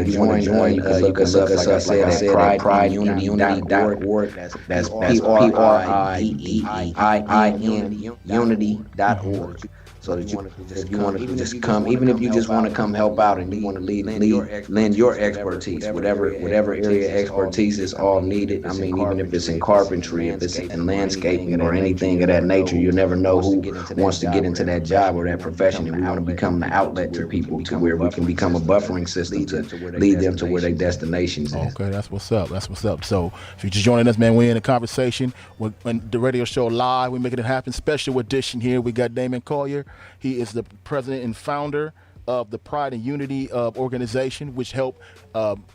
join, you can look us up, like I said, at prideinunity.org. That's PRIDEIN unity.org. So that if you want to just come, even if you just want to come help out and you want to lend your expertise, whatever area expertise is all needed. I mean, even if it's in carpentry, if it's in landscaping or anything of that nature, you never know who wants to get into that job or that profession. And we want to become the outlet to people to where we can become a buffering system to lead them to where their destinations is. Okay, that's what's up. So if you're just joining us, man, we're in a conversation with the radio show live. We're making it happen. Special edition here. We got Damon Collier. He is the president and founder of the Pride and Unity organization, which help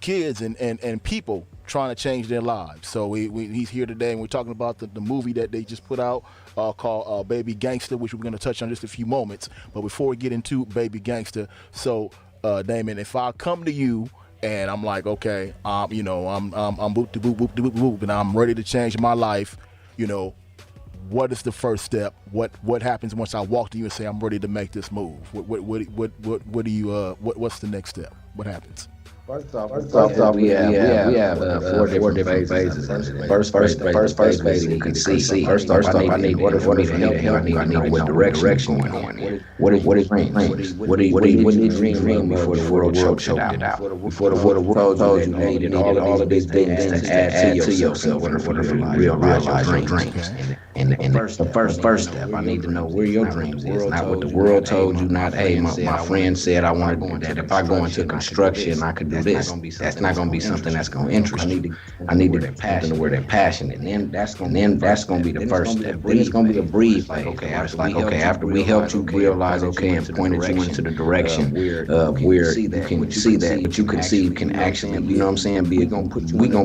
kids and people trying to change their lives. So he's here today, and we're talking about the movie that they just put out called Baby Gangsta, which we're going to touch on just a few moments. But before we get into Baby Gangsta, so Damon, if I come to you and I'm like, okay, I'm boop de boop boop de boop boop, and I'm ready to change my life, what is the first step? What happens once I walk to you and say I'm ready to make this move? What do you what's the next step? What happens? First off, we have four different phases. First phase you can see. First off, I need order for me to help you. I need to know what direction you're going in. What is dreams? What do you dream before the world choked it out? Before the world told you needed all of these things to add to yourself in order for you to realize your dreams. And the first step, I need to know where your dreams is, not what the world told you. Not, hey, my friend said I wanted that. If I go into construction, I could do this. That's not going to be something that's going to interest you. I need to get something to where they're passionate. And then that's going to be the first step. Then it's going to be a breathe phase. After we helped you realize, and pointed you into the direction where you can see that, but you can see you can actually, you know what I'm saying? We're going to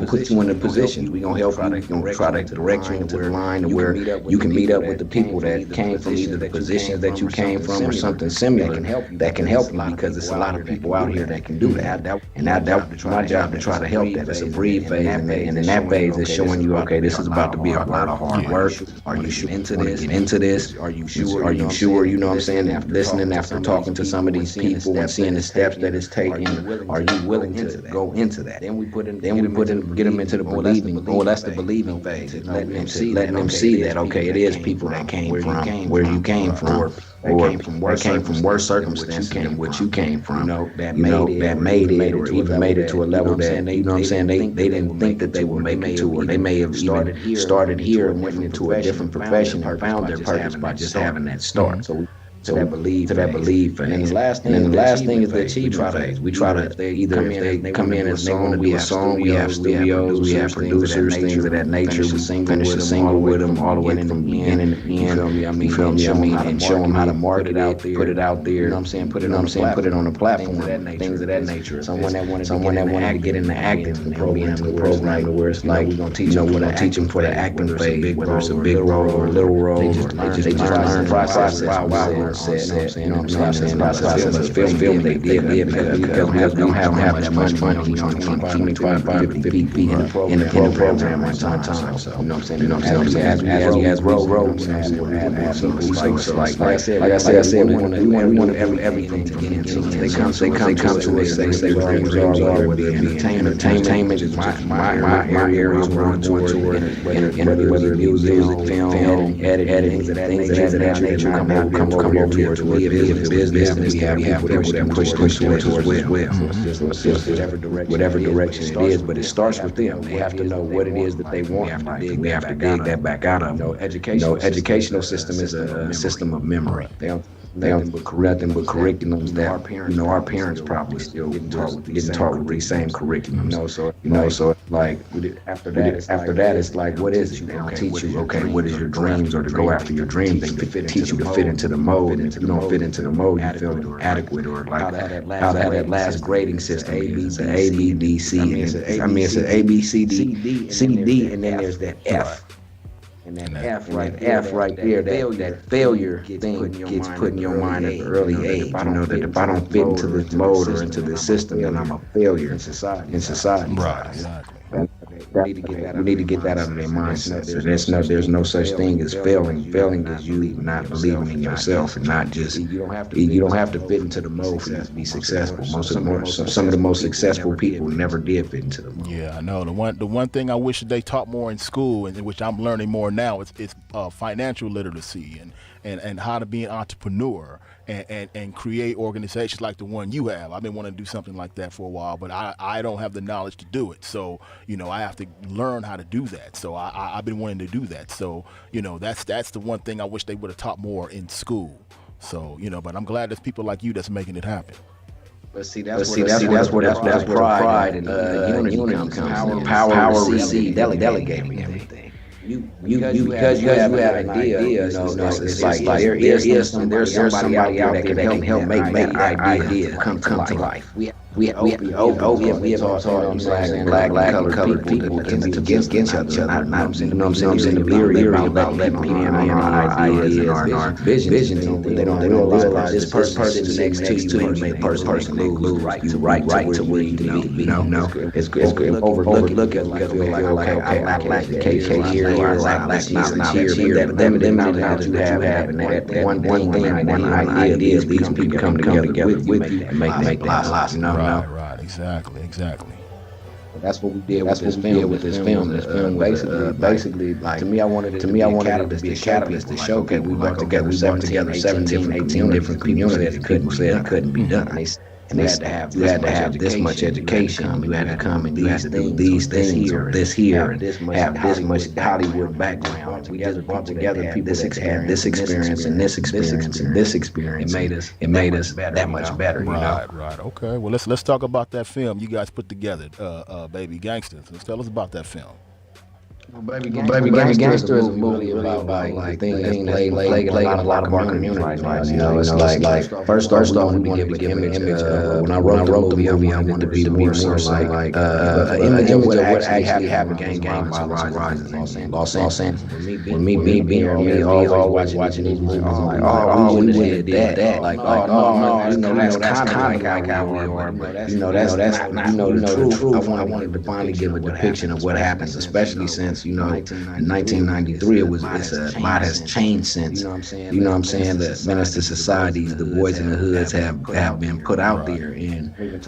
put you in the positions. We're going to help you. We're going to try to direct you into the line where you can meet up with the people that came from either the positions that you came from or something similar that can help you, because there's a lot of people out here that can do that. And that's my job, to try to help that. It's a breathe phase, and in that phase is showing you, okay, this is about to be a lot of hard work. Are you sure into this? Are you sure? You know what I'm saying? After listening, after talking to some of these people and seeing the steps that it's taking, are you willing to go into that? Then we get them into the believing. Oh, that's the believing phase. Letting them see that, okay, it is people that came from where you came from, or came from worse circumstances than what you came from, that made it, or even made it to a level that, you know what I'm saying, they didn't think that they would make it to, or they may have started here and went into a different profession and found their purpose by just having that start. To that belief phase. And then the last thing is the achievement phase. We try to either if they come in and they want to do a song, we have studios, we have producers, things of that nature. We finish a single with them all the way from the beginning to the end. You feel me? And show them how to market it, put it out there. You know what I'm saying? Put it on a platform. Things of that nature. Someone that wanted to get into acting and be in the program where it's like we're gonna teach them for the acting phase, whether it's a big role or a little role. They just learn the process. Said, you know what I'm saying? Process film they did because we don't have that much money. We only 25 people in the program at one time. So you know what I'm saying? As we grow, so like I said, we want everything to get into. They come to us, they say dreams are, whether it be entertainment is my area where I'm going to, whether it be music, film, editing, things of that nature. Come over towards be a business, and we have people that push towards as well. So it's just whatever direction it is, but it starts with them. They have to know what it is that they want. We have to dig that back out of them. Educational system is a system of memory. They don't nothing but curriculums that our parents probably still getting taught with these same curriculums. So like after that it's like, what is it? They don't teach you, okay, what is your dreams, or to go after your dreams. They teach you to fit into the mold, and if you don't fit into the mold, you feel inadequate, or like how that last grading system is A, B, D, C. It's an A, B, C, D, and then there's that F. And that F right there, that failure thing gets put in your mind at an early age. You know that if I don't fit into this mode or into this system, then I'm a failure in society. Right, exactly. We need to get that out of their mindset. There's no such thing as failing. Failing is you not believing in yourself, and not just you don't have to fit into the mold for you to be successful. Some of the most successful people never did fit into the mold. Yeah, I know. The one thing I wish they taught more in school, and which I'm learning more now, is financial literacy and how to be an entrepreneur and create organizations like the one you have. I've been wanting to do something like that for a while, but I don't have the knowledge to do it. So, I have to learn how to do that. So I've been wanting to do that. So, that's the one thing I wish they would have taught more in school. So, but I'm glad there's people like you that's making it happen. But that's where pride and unity comes. Power receive, delegating everything. Because you have an idea, it's like there's somebody out there that can help make ideas come to life. we have all taught black and colored people to get against each other, not you know what I'm saying, the theory about letting people in on our ideas and our visions, and they don't realize this person sitting next to you may the person lose you right to where you need to be. You know, it's overlook it like feel like okay, I lack the case here, or I lack knowledge here, but that limited knowledge that you have, and that one thing and one idea, these people come together with you and make that blossom. Right, exactly. That's what we did with this film. This film basically, like, to me, I wanted it to be a catalyst to show people we brought together 17, 18 different communities that couldn't be done. And they had to have this much education. You had to come and you had to do these things or this here, and have this much Hollywood background. We just brought together people that had this experience and this experience and this experience. It made us that much better. Right. Okay. Well, let's talk about that film you guys put together, Baby Gangsters. Let's tell us about that film. Baby Gangster is a movie about like things that's played in a lot of our communities right now. You know, it's like first off, we wanted to give an image. When I wrote the movie, I wanted it to be more so like an image of what actually happened in gang violence in Los Angeles. When me always watching these movies, I'm like, oh, we wouldn't have did that. Like, oh no, you know, that's kind of like how we are, but you know, that's the truth. I wanted to finally give a depiction of what happens, especially since, you know, in 1993, it's a lot has changed since. You know what I'm saying? The menace to societies, the boys in the hoods have been put out there, and we can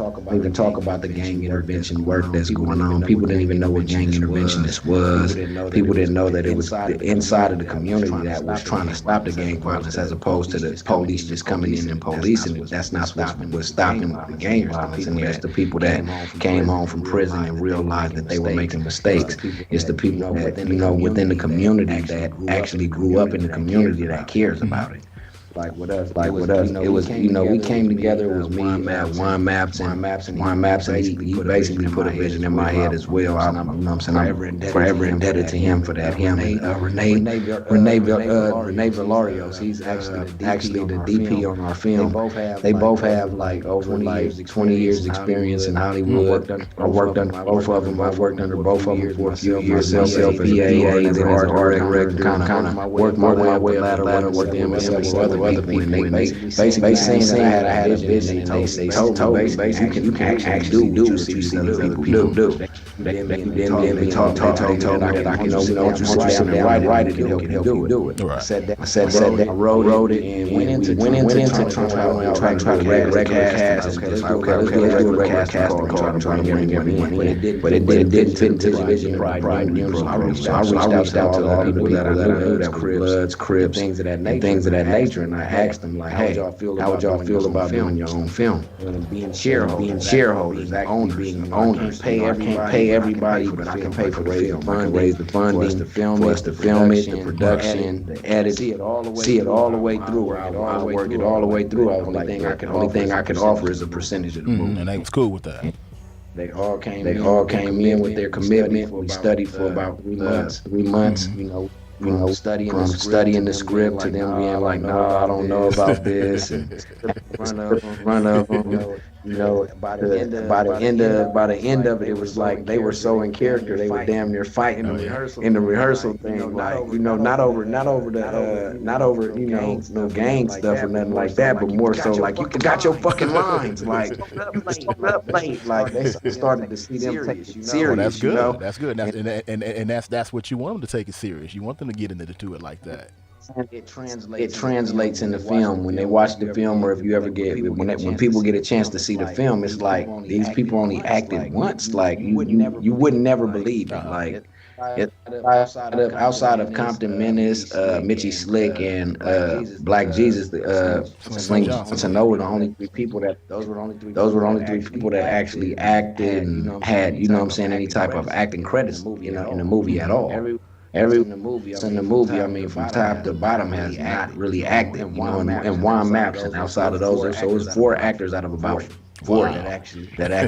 talk about the gang intervention work that's going on. People didn't even know what gang interventionist was. People didn't know that it was the inside of the community that was trying to stop the gang violence, as opposed to the police just coming in and policing it. That's not what's stopping the gang violence. And it's the people that came home from prison and realized that they were making mistakes. It's the people that, you know, within the community that actually grew up in the community that cares about it. Like with us, it was, you know, we came together. It was me, Juan Maps, and he basically put a vision in my head as well. You know what I'm saying? I'm forever indebted to him for that. Him and Renee Valarios. He's actually the DP on our film. They both have like over 20 years experience in Hollywood. I worked under both of them. I've worked under both of them for a few years. Myself as PA, as an art director, kind of worked my way up the ladder, worked with several other people, and they basically saying that I had a vision, and they told me basically you can actually do what you see other people do. Then they told me that I can, you know, once you sit down and write it, it'll help you do it. I said that, I wrote it, and went into trying to regular cast. Okay, let's do a regular cast and try to bring everyone in. But it didn't fit into the vision of Pride News. I reached out to all the people that I knew that were Bloods, Crips, things of that nature, and I asked them, like, hey, how would y'all feel about doing your own film? Being shareholders, being owners, can't pay everybody, but I can pay for raise the funding, for us to film it, the production, the edit, see it all the way through. I'll work it all the way through. The only thing I can offer is a percentage of the movie. And they was cool with that. They all came in with their commitment. We studied for about 3 months. You know, studying the script to them being like, no, I don't know about this, and run of them. You know, by the end of it, it was like they were so in character. They were damn near fighting in the rehearsal thing, like, you know, not over you know, no gang stuff or nothing like that, but more so like, you got your fucking lines, like like they started to see them take it serious. Well, that's good. You know? That's good. And that's what you want them to take it serious. You want them to get into it like that. It translates in the film. When they watch the film, or if you ever when people get a chance to see the film, it's like these people only acted once. Like you would never believe it. Like outside of Compton Menace, Mitchie Slick, and Black Jesus, Sling Johnson, those were the only three people that actually acted and had, you know what I'm saying, any type of acting credits, you know, in the movie at all. Everyone in the movie, I mean, from top to bottom, has not really acted, you know, and Juan Maps, and outside of those, so it was 4 actors out of about for it that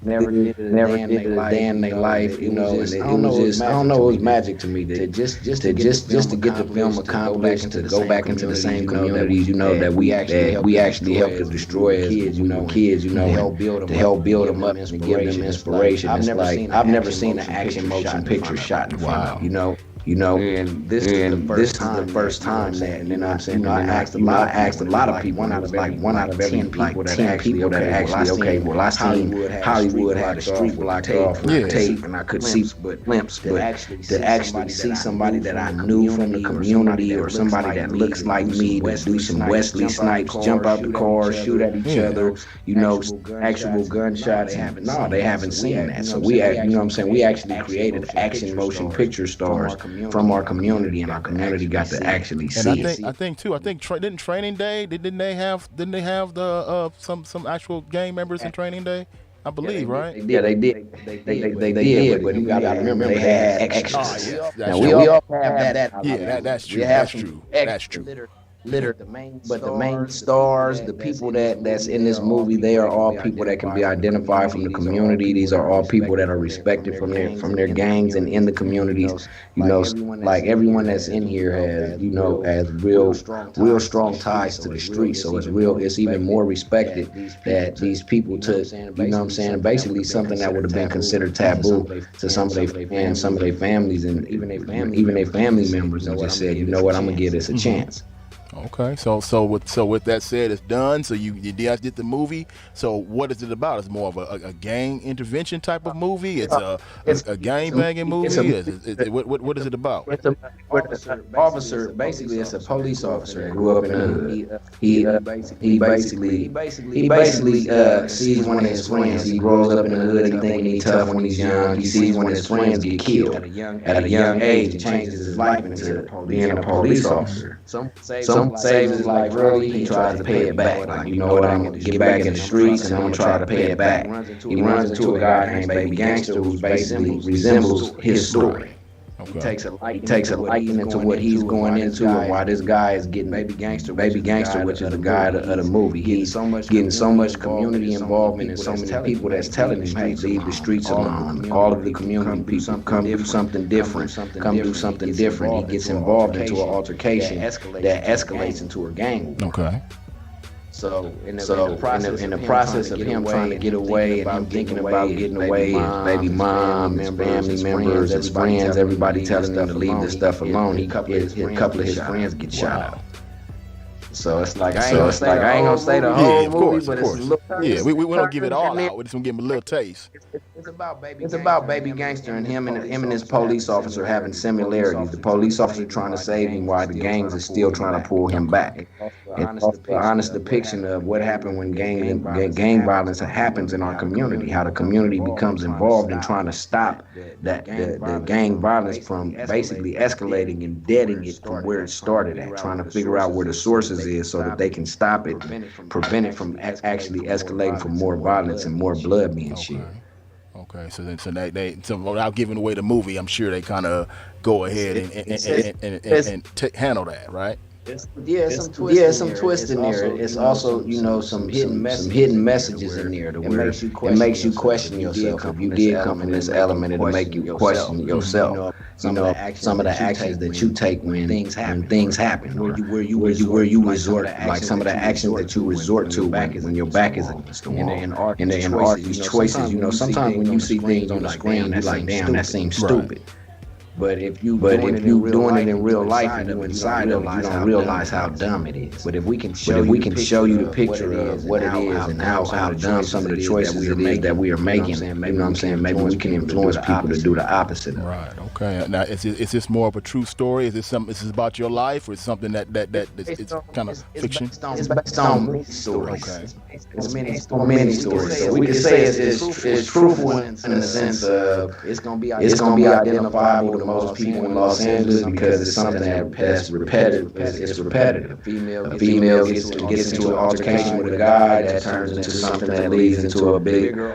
never did a day in their life, you know. And I don't know, it was magic to me that just to get the film accomplished, to go back into the same communities, you know, that we actually helped to destroy as kids, you know, to help build them up and give them inspiration. It's like I've never seen an action motion picture shot in front of, you know, and this is the first time that, and then I asked a lot of people, and I was like one out of every people that actually, I seen Hollywood had a street blocked off with tape, and I could see glimpses, but to actually see somebody that I knew from the community, or somebody that looks like me, that do some Wesley Snipes, jump out the car, shoot at each other, you know, actual gunshots, they haven't seen that. So we, you know what I'm saying, we actually created action motion picture stars from our community, and our community got to actually see it. I think didn't Training Day, didn't they have the some actual gang members in Training Day? I believe, right? Yeah, they did. They did, but you gotta remember they had extras. Now we all have that. Yeah, that's true. That's true. That's true. But the main stars, the people that's in this movie, they are all people that can be identified from the community. These are all people that are respected from their gangs and in the communities. You know, like everyone that's in here has, you know, has real strong ties to the streets. So it's even more respected that these people took, you know what I'm saying, basically something that would have been considered taboo to some of their families, and even their family members, and just said, you know what, I'm gonna give this a chance. Okay, so with that said, it's done. So you guys did the movie. So what is it about? It's more of a gang intervention type of movie. It's a gang banging movie. What is it about? It's an officer. Basically, it's a police officer that grew up in the hood. He basically sees one of his friends. He grows up in the hood. He thinking he's tough when he's young. He sees one of his friends get killed at a young age. It changes his life into being a police officer. Some saves his life early. He tries to pay it back. Like, you know what, I'm gonna get back in the streets and I'm gonna try to pay it back. He runs into a guy named Baby Gangster, who basically resembles his story. Okay. He takes a liking into what he's going into, and why this guy is getting Baby Gangster, which is the guy of the movie. He's getting so much community involvement, and so many people that's telling him, hey, leave the streets alone. All of the community people, come do something different. He gets involved into an altercation that escalates into a gang war. Okay. So in the process of him trying to get away, and him thinking about getting away, his baby mom, his family members, his friends, everybody telling him to leave this stuff alone, a couple of his friends get shot out. So it's like I ain't gonna say the whole movie, but it's a little. Yeah, we don't give it all out. We just gonna give him a little taste. It's about Baby Gangster and him and his police officer having similarities. The police officer trying to save him while the gangs are still trying to pull him back. It's an honest depiction of what happened when gang violence happens in our community. How the community becomes involved in trying to stop the gang violence from basically escalating and deading it from where it started at. Trying to figure out where the sources is so that they can stop it, prevent it from actually escalating from more violence and more blood being shed. Okay, so without giving away the movie, I'm sure they kind of go ahead and handle that, right? Some twist in there. It's also, you know, some hidden messages in there to where it makes you question yourself. If you did come in this element, it'll make you question yourself. You know, some of the actions that you take when things happen, where you resort, like some of the actions that you resort to when your back is against the wall. And these choices, you know, sometimes when you see things on the screen, you're like, damn, that seems stupid. But if you doing it in real life and you inside of it, you don't realize how dumb it is. But if we can show you the picture of what it is and how dumb some of the choices that we are making, you know what I'm saying? Maybe we can influence people to do the opposite. Right. Okay. Now, is this more of a true story? Is this about your life, or is something that it's kind of fiction? It's based on many stories. Okay. It's many stories. So we can say it's truthful in the sense of it's gonna be identifiable to most people in Los Angeles because it's something that's repetitive. It's repetitive. A female gets into an altercation with a guy that turns into something that leads into a bigger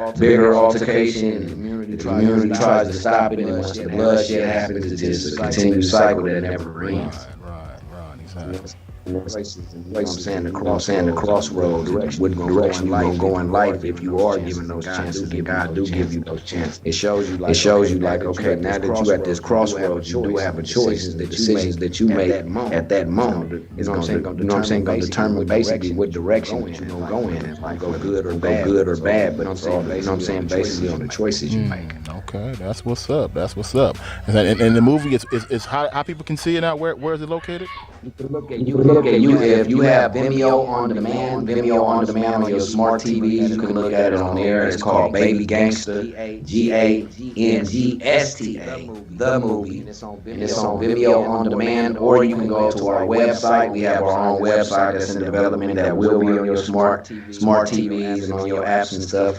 altercation. The community tries to stop it, and once the bloodshed happens, it's just a continued cycle that never ends. Right, exactly. choices, and you know what I'm saying, the crossroads, what direction you gonna go in life if you are given those chances, and God do give you those chances. It shows you like, okay, now that you at this crossroads, you do have a choice, and the decisions that you make at that moment, you know what I'm saying, gonna determine basically what direction that you gonna go in, and like go good or bad, but you know what I'm saying, basically on the choices you make. Okay, that's what's up. That's what's up. And the movie is how people can see it now. Where is it located? You can look at if you have Vimeo on demand on your smart TV. You can look at it on there. It's called Baby Gangsta, Gangsta, the movie, and it's on Vimeo on demand. Or you can go to our website. We have our own website that's in development that will be on your smart TVs and on your apps and stuff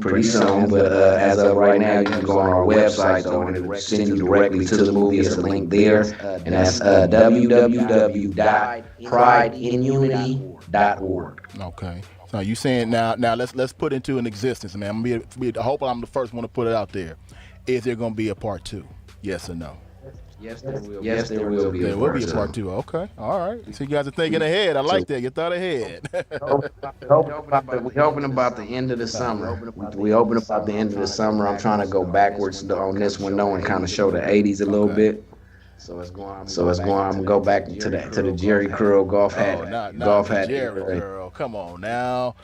pretty soon. But as of right now, you can go on our website though, and it'll send you directly to the movie. It's a link there, and that's www.prideinunity.org. Okay. So you saying now let's put into an existence, man. I hope I'm the first one to put it out there. Is there going to be a part 2? Yes or no? Yes, there will be. There will be a part 2. Okay, all right. So you guys are thinking ahead. I like that. You thought ahead. We're hoping about the end of the summer. We hoping about the end of the summer. I'm trying to go backwards on this one though, and kind of show the '80s a little bit. So it's going to go back to the Jerry Curl golf hat. Jerry Curl. Come on now.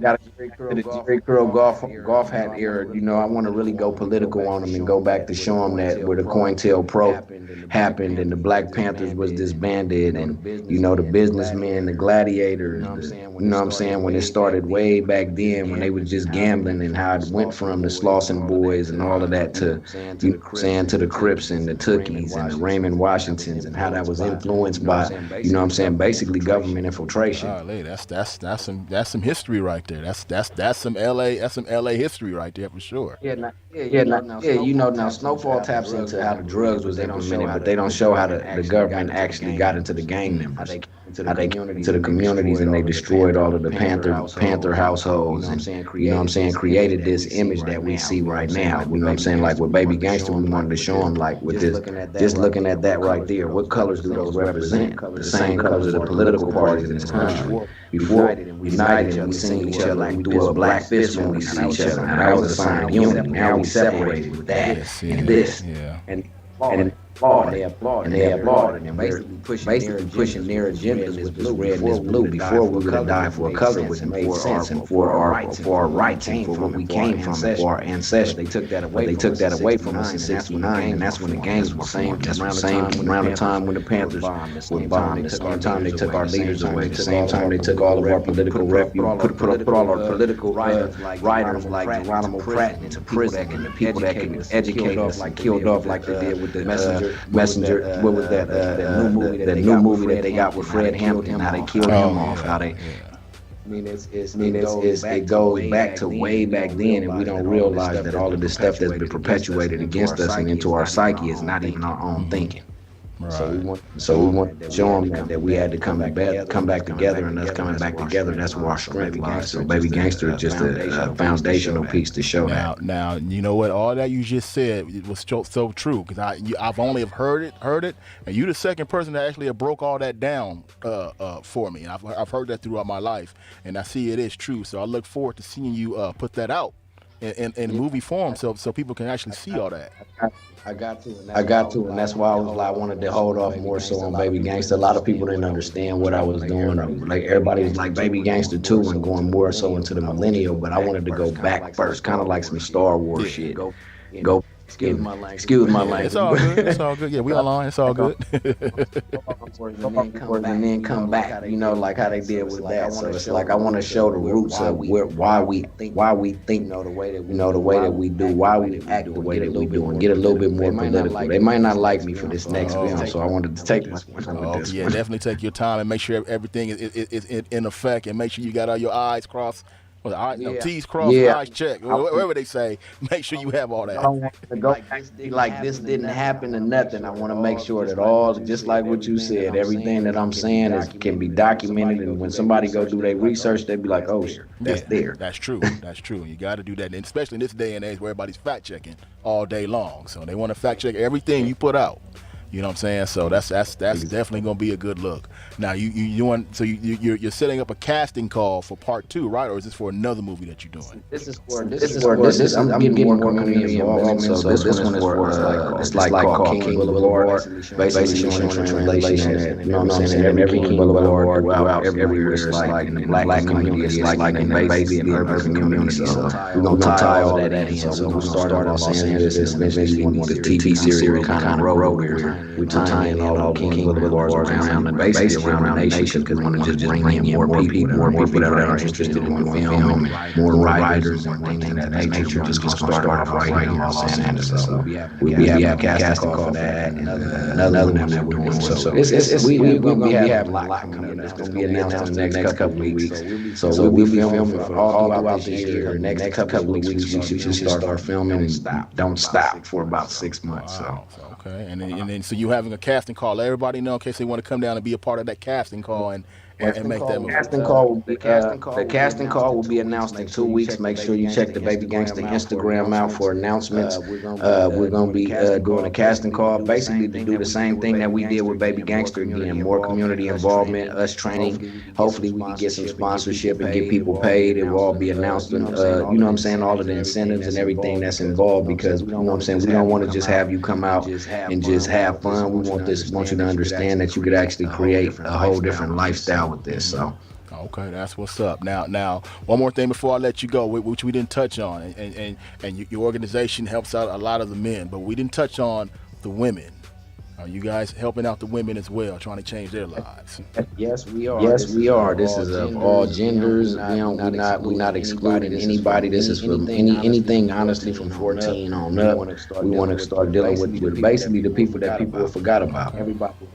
Got a Jerry Curl golf hat era. You know, I want to really go political on them and go back to show them that where the COINTELPRO happened and the Black Panthers was disbanded, and you know, the businessmen, the gladiators, you know what I'm saying, when it started way back then when they was just gambling, and how it went from the Slauson boys and all of that to, you know what I'm saying, to the Crips and the Tookies and the Raymond Washingtons, and how that was influenced by, you know what I'm saying, basically government infiltration. That's some history right there. That's some LA history right there for sure. You know, now Snowfall taps into how the drugs was implemented, but they don't show how the government actually got into the gang members, how they came into the communities, and they destroyed all of the Panther households, and you know what I'm saying, created this image that we see right now. You know what I'm saying, like with Baby Gangsta, we wanted to show them like with this, just looking at that right there, what colors do those represent? The same colors of the political parties in this country. Before we united and we seen each other like we do a black fist when we see each other. Now that was a sign of unity. Now we separated with that and this and they applauded and basically pushing their agendas with this red and this blue. Before we would have died for a color, which made sense, and for our rights and for what we came from, and for our ancestors. They took that away from us in '69, and that's when the gangs were formed. That's around the time when the Panthers were bombed. The same time they took our leaders away. The same time they took all of our political refuge, put all our political writers like Geronimo Pratt into prison, and the people that can educate us like killed off like they did with the Messenger. What was that? That new movie that they got with Fred Hampton? How they killed him off? How they? It goes back to way back then, and we don't realize that all of this stuff that's been perpetuated against us and into our psyche is not even our own thinking. Right. So we want to show them that we had to come back together, and us coming back together, that's where our strength lies. So Baby Gangsta is just a foundational piece to show that. Now, you know what? All that you just said, it was so true, because I've only heard it, and you the second person that actually broke all that down for me. And I've heard that throughout my life, and I see it is true. So I look forward to seeing you put that out in movie form, so people can actually see all that. I got to, and that's why I wanted to hold off more so on Baby Gangsta. A lot of people didn't understand what I was doing. Like everybody was like Baby Gangsta 2 and going more so into the millennial, but I wanted to go back first, kind of like some Star Wars shit. Go. Excuse my language. It's all good. It's all good. Yeah, we online. It's all good. And then come back, you know, like how they did with that. So it's like I want to show the roots of why we think, the way that we do, why we act the way that we do, and get a little bit more political. They might not like me for this next film, so I wanted to take my time with this. Yeah, definitely take your time and make sure everything is in effect, and make sure you got all your I's crossed. T's crossed, I's checked. Whatever they say, make sure you have all that. I don't want to go like this didn't happen or nothing. I want to make sure that all, just like what you said, everything that I'm saying can be documented. And when somebody go do their research, they be like, "Oh, that's there." That's true. That's true. You got to do that, and especially in this day and age where everybody's fact checking all day long. So they want to fact check everything you put out. You know what I'm saying? So that's definitely gonna be a good look. Now you're setting up a casting call for part 2, right? Or is this for another movie that you're doing? I'm getting more community involvement. So this one is for it's like called King Boulevard, basically showing the translation that, you know what I'm saying, in every King Boulevard throughout everywhere, it's like in the black community, it's like in basically an urban community. So we're gonna tie all that in. So we're gonna start in Los Angeles, and eventually we want the TV series kind of roll where we're tying in all the King Boulevards around and basically around the nation, because we want to just bring in more people that are interested in film, and more writers and things of that nature. Just gonna start off right here in Los Angeles. So we'll be having a casting call for that, and another one that we're doing. So we're gonna be having a lot coming up. It's gonna be announced in the next couple of weeks. So we'll be filming for all throughout this year. The next couple of weeks we should start our filming and don't stop for about 6 months. So. Okay, and then so you having a casting call, let everybody know in case they want to come down and be a part of that casting call and make that movie. The casting call will be announced in 2 weeks. Make sure you check the Baby Gangsta Instagram out for announcements. We're gonna be doing a casting call, basically to do the same thing that we did with Baby Gangsta. Again, more community involvement, us training. Hopefully we can get some sponsorship and get people paid. It will all be announced, you know what I'm saying, all of the incentives and everything that's involved, because, you know what I'm saying, we don't want to just have you come out and just have fun. We want you to understand that you could actually create a whole different lifestyle with this. So okay, that's what's up. Now one more thing before I let you go, which we didn't touch on, and your organization helps out a lot of the men, but we didn't touch on the women. Are you guys helping out the women as well, trying to change their lives? Yes, we are. This is of all genders. We're not excluding anybody. This is from anything honestly from 14 on up. We want to start dealing with basically the people that people forgot about.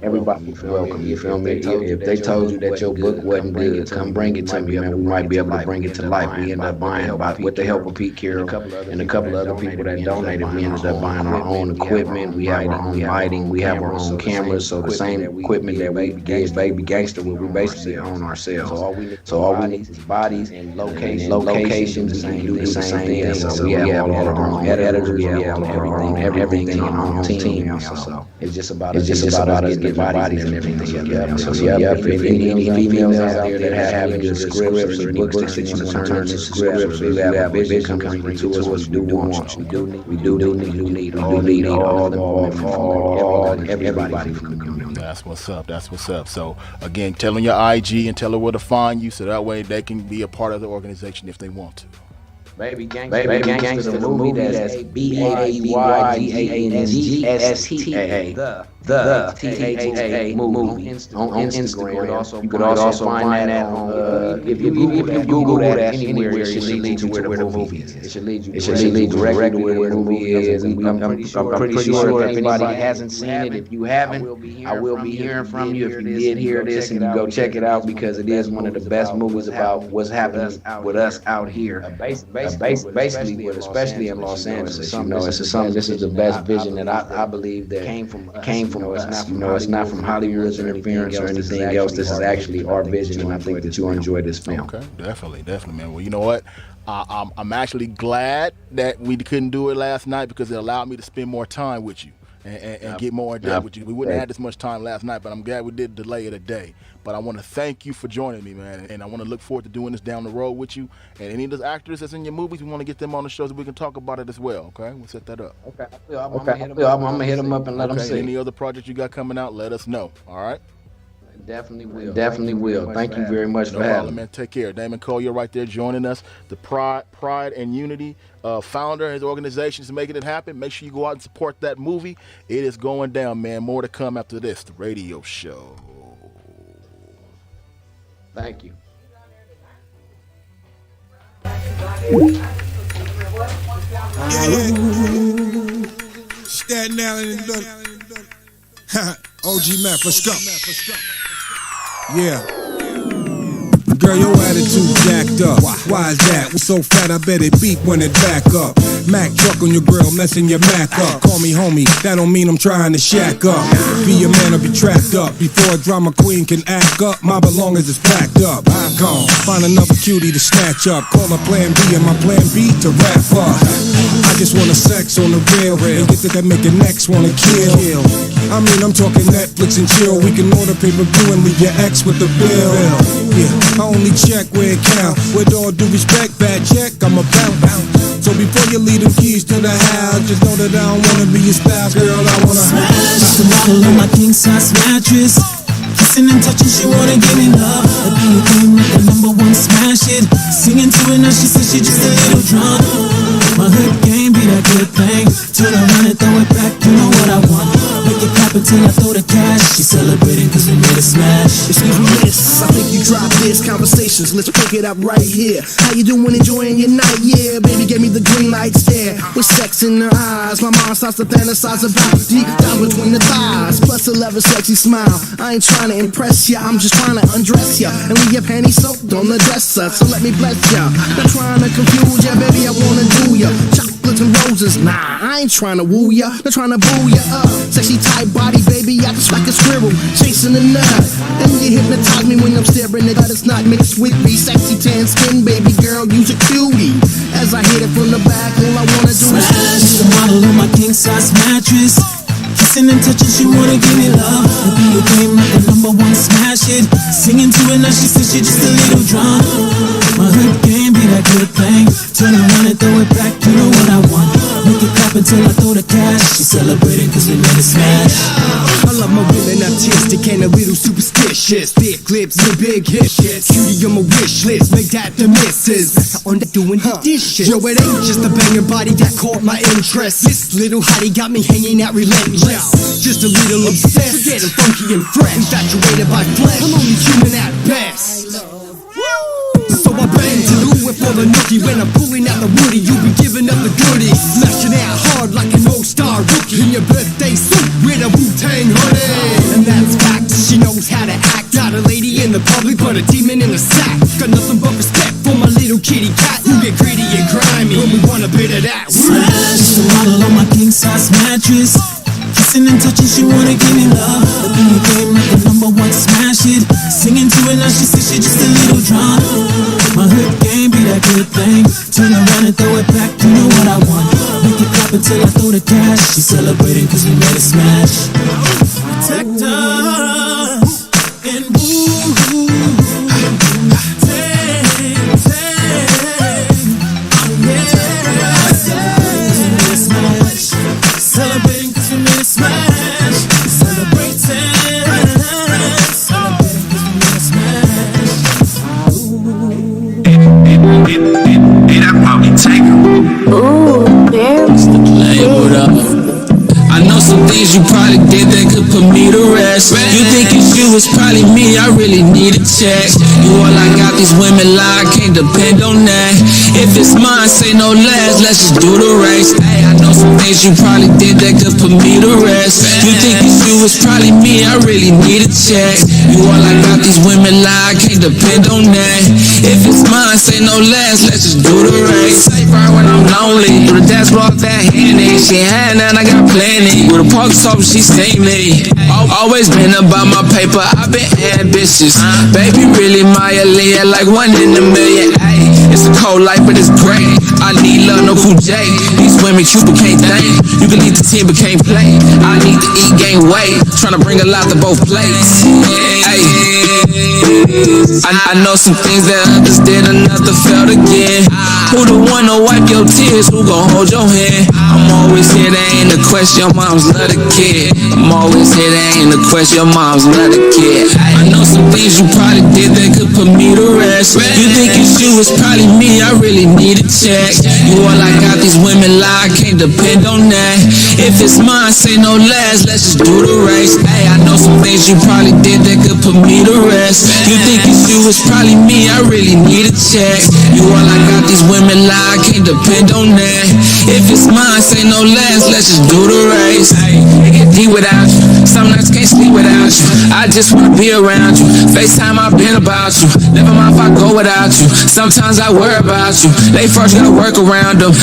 Everybody welcome. You feel me? If they told you that your book wasn't good, come bring it to me. We might be able to bring it to life. We end up buying, with the help of Pete Carroll and a couple of other people that donated, we ended up buying our own equipment. We have our own lighting. We have our own cameras, so the same equipment that we gave Baby Gangsta, we basically own ourselves. So all we need is bodies and locations. We can do the same thing. So we have all of our own editors. We have everything in our own team. So it's just about us getting bodies and everything. So if any females out there that have any good scripts or any books that you want to turn into scripts, or you have a vision coming to us, we do need all involvement from all everybody. That's what's up. So again, tell them your IG and tell her where to find you, so that way they can be a part of the organization if they want to. Baby Gangsta, the movie, that's BABYGANGSTA. The THA movie on Instagram. You could also find that on if you Google that anywhere, it should lead you to where the movie is. It should lead you directly to where the movie is. And I'm pretty sure if anybody hasn't seen it, if you haven't, I will be hearing from you. If you did hear this and you go check it out, because it is one of the best movies about what's happening with us out here. Basically, especially in Los Angeles. You know, this is the best vision that I believe that came from us. You know, it's not from Hollywood's interference or anything else. This is actually our vision, and I think that you'll enjoy this film. Okay, definitely, man. Well, you know what? I'm actually glad that we couldn't do it last night, because it allowed me to spend more time with you and get more in depth with you. We wouldn't have had this much time last night, but I'm glad we did delay it a day. But I want to thank you for joining me, man, and I want to look forward to doing this down the road with you. And any of those actors that's in your movies, we want to get them on the show so we can talk about it as well. Okay, we'll set that up. Okay. I'm gonna hit them up and let them see. Any other projects you got coming out, let us know. All right. Definitely will. Thank you very much for having me. Man. Take care. Damon Collier right there joining us. The Pride and Unity founder, his organization is making it happen. Make sure you go out and support that movie. It is going down, man. More to come after this. The radio show. Thank you. Staten Island OG Mac, let's go. Yeah. Girl, your attitude jacked up. Why is that? We're so fat, I bet it beat when it back up. Mac truck on your grill, messing your Mac up. Call me homie, that don't mean I'm trying to shack up. Be a man or be trapped up. Before a drama queen can act up, my belongings is packed up. Gone, find another cutie to snatch up. Call her plan B and my plan B to wrap up. I just wanna sex on the real and get to that make your next wanna kill. I mean, I'm talking Netflix and chill. We can order pay-per-view and leave your ex with the bill. Yeah, I only check where it count. With all due respect, bad check, I'm a bounce. So before you leave them keys to the house, just know that I don't wanna be your spouse, girl. I wanna smash the model on my king size mattress. Kissing and touching, she wanna give me love. But be a game like a #1 smash it. Singing to it now, she says she just a little drunk. My hood game be that good thing. Turn around and throw it back, you know what I want. Make it clap until I throw the cash. She celebrating cause we made a smash. Excuse me, miss, I think you dropped this. Conversations, let's pick it up right here. How you doing, enjoying your night? Yeah, baby gave me the green light stare. With sex in her eyes, my mind starts to fantasize about deep down between the thighs. Plus a love, a sexy smile. I ain't trying to impress ya, I'm just trying to undress ya and leave your panties soaked on the dresser. So let me bless ya. Not trying to confuse ya, baby, I wanna do ya. Chocolates and roses, nah, I ain't trying to woo ya. Not trying to boo ya up. Sexy tight body, baby, I just like a squirrel chasing a nut. And you hypnotize me when I'm staring at it's not mixed with me. Sexy tan skin, baby girl, you's a cutie. As I hit it from the back, all I wanna do is smash the model on my king size mattress. Kissing and touching, she wanna give me love. But be a game like a #1 smash it. Singing to it now, she says she just a little drunk. My hood game be that good thing. Turn around and throw it back, you know what I want. Make it clap until I throw the cash. She celebrating cause we made a smash. I love my women artistic and a little superstitious. Thick lips and big hips. Cutie on my wish list, make that the missus. On the doing the dishes. Yo, it ain't just the banging body that caught my interest. This little hottie got me hanging out relentless. Just a little obsessed, getting funky and fresh. Infatuated by flesh, I'm only human at best. So I bang to do it for the nookie. When I'm pulling out the woody, you be giving up the goodies. Smashing out hard like an all-star rookie. In your birthday suit with a Wu-Tang hoodie. And that's fact, she knows how to act. Not a lady in the public, but a demon in the sack. Got nothing but respect for my little kitty cat. You get greedy and grimy when we want a bit of that. Smash the model on my king size mattress. Kissing and touching, she wanna give me love. But be a game like a #1 smash it. Singing to it now, she says she just a little drunk. My hood game be that good thing. Turn around and throw it back, you know what I want. Make it clap until I throw the cash. She celebrating cause we made a smash. Protect us and woo. Celebrating cause we made a smash. Celebrating. Celebrating cause we made a smash. Hey, that probably take him. Ooh, there's the Hey, what up? I know some things you probably did that could put me to rest. You think it's you, it's probably me, I really need a check. You all I got, these women lie, can't depend on that. If it's mine, say no less, let's just do the race. Hey, I know some things you probably did that could put me to rest. You think it's you, it's probably me, I really need a check. You all I got, these women lie, can't depend on that. If it's mine, say no less, let's just do the race. Safe right when I'm lonely, do the dance floor off that Henny. She had none, I got plenty. With a park top, she seen me. Always been about my paper, I've been ambitious. Baby, really my Aaliyah, like 1 in a million. Ay, it's a cold life, but it's great. I need love, no cool J. These women cute, but can't think. You can lead the team, but can't play. I need to eat, gain weight. Tryna bring a lot to both plates. Ay. I know some things that others did, another failed again. Who the one to wipe your tears? Who gon' hold your hand? I'm always here, that ain't a question. Your mom's love the kid. I'm always here, that ain't a question. Your mom's love the kid. I know some things you probably did that could put me to rest. You think it's you, it's probably me. I really need a check. You all I got, these women lie, can't depend on that. If it's mine, say no less. Let's just do the race. Hey, I know some things you probably did that could put me to rest. You think it's you, it's probably me. I really need a check. You all I got, these women lie, can't depend on that. If it's mine, say no less. Let's just do the race. It get deep without you. Some nights can't sleep without you. I just wanna be around you. FaceTime, I've been about you. Never mind if I go without you. Sometimes I worry about you. They first gotta work around them.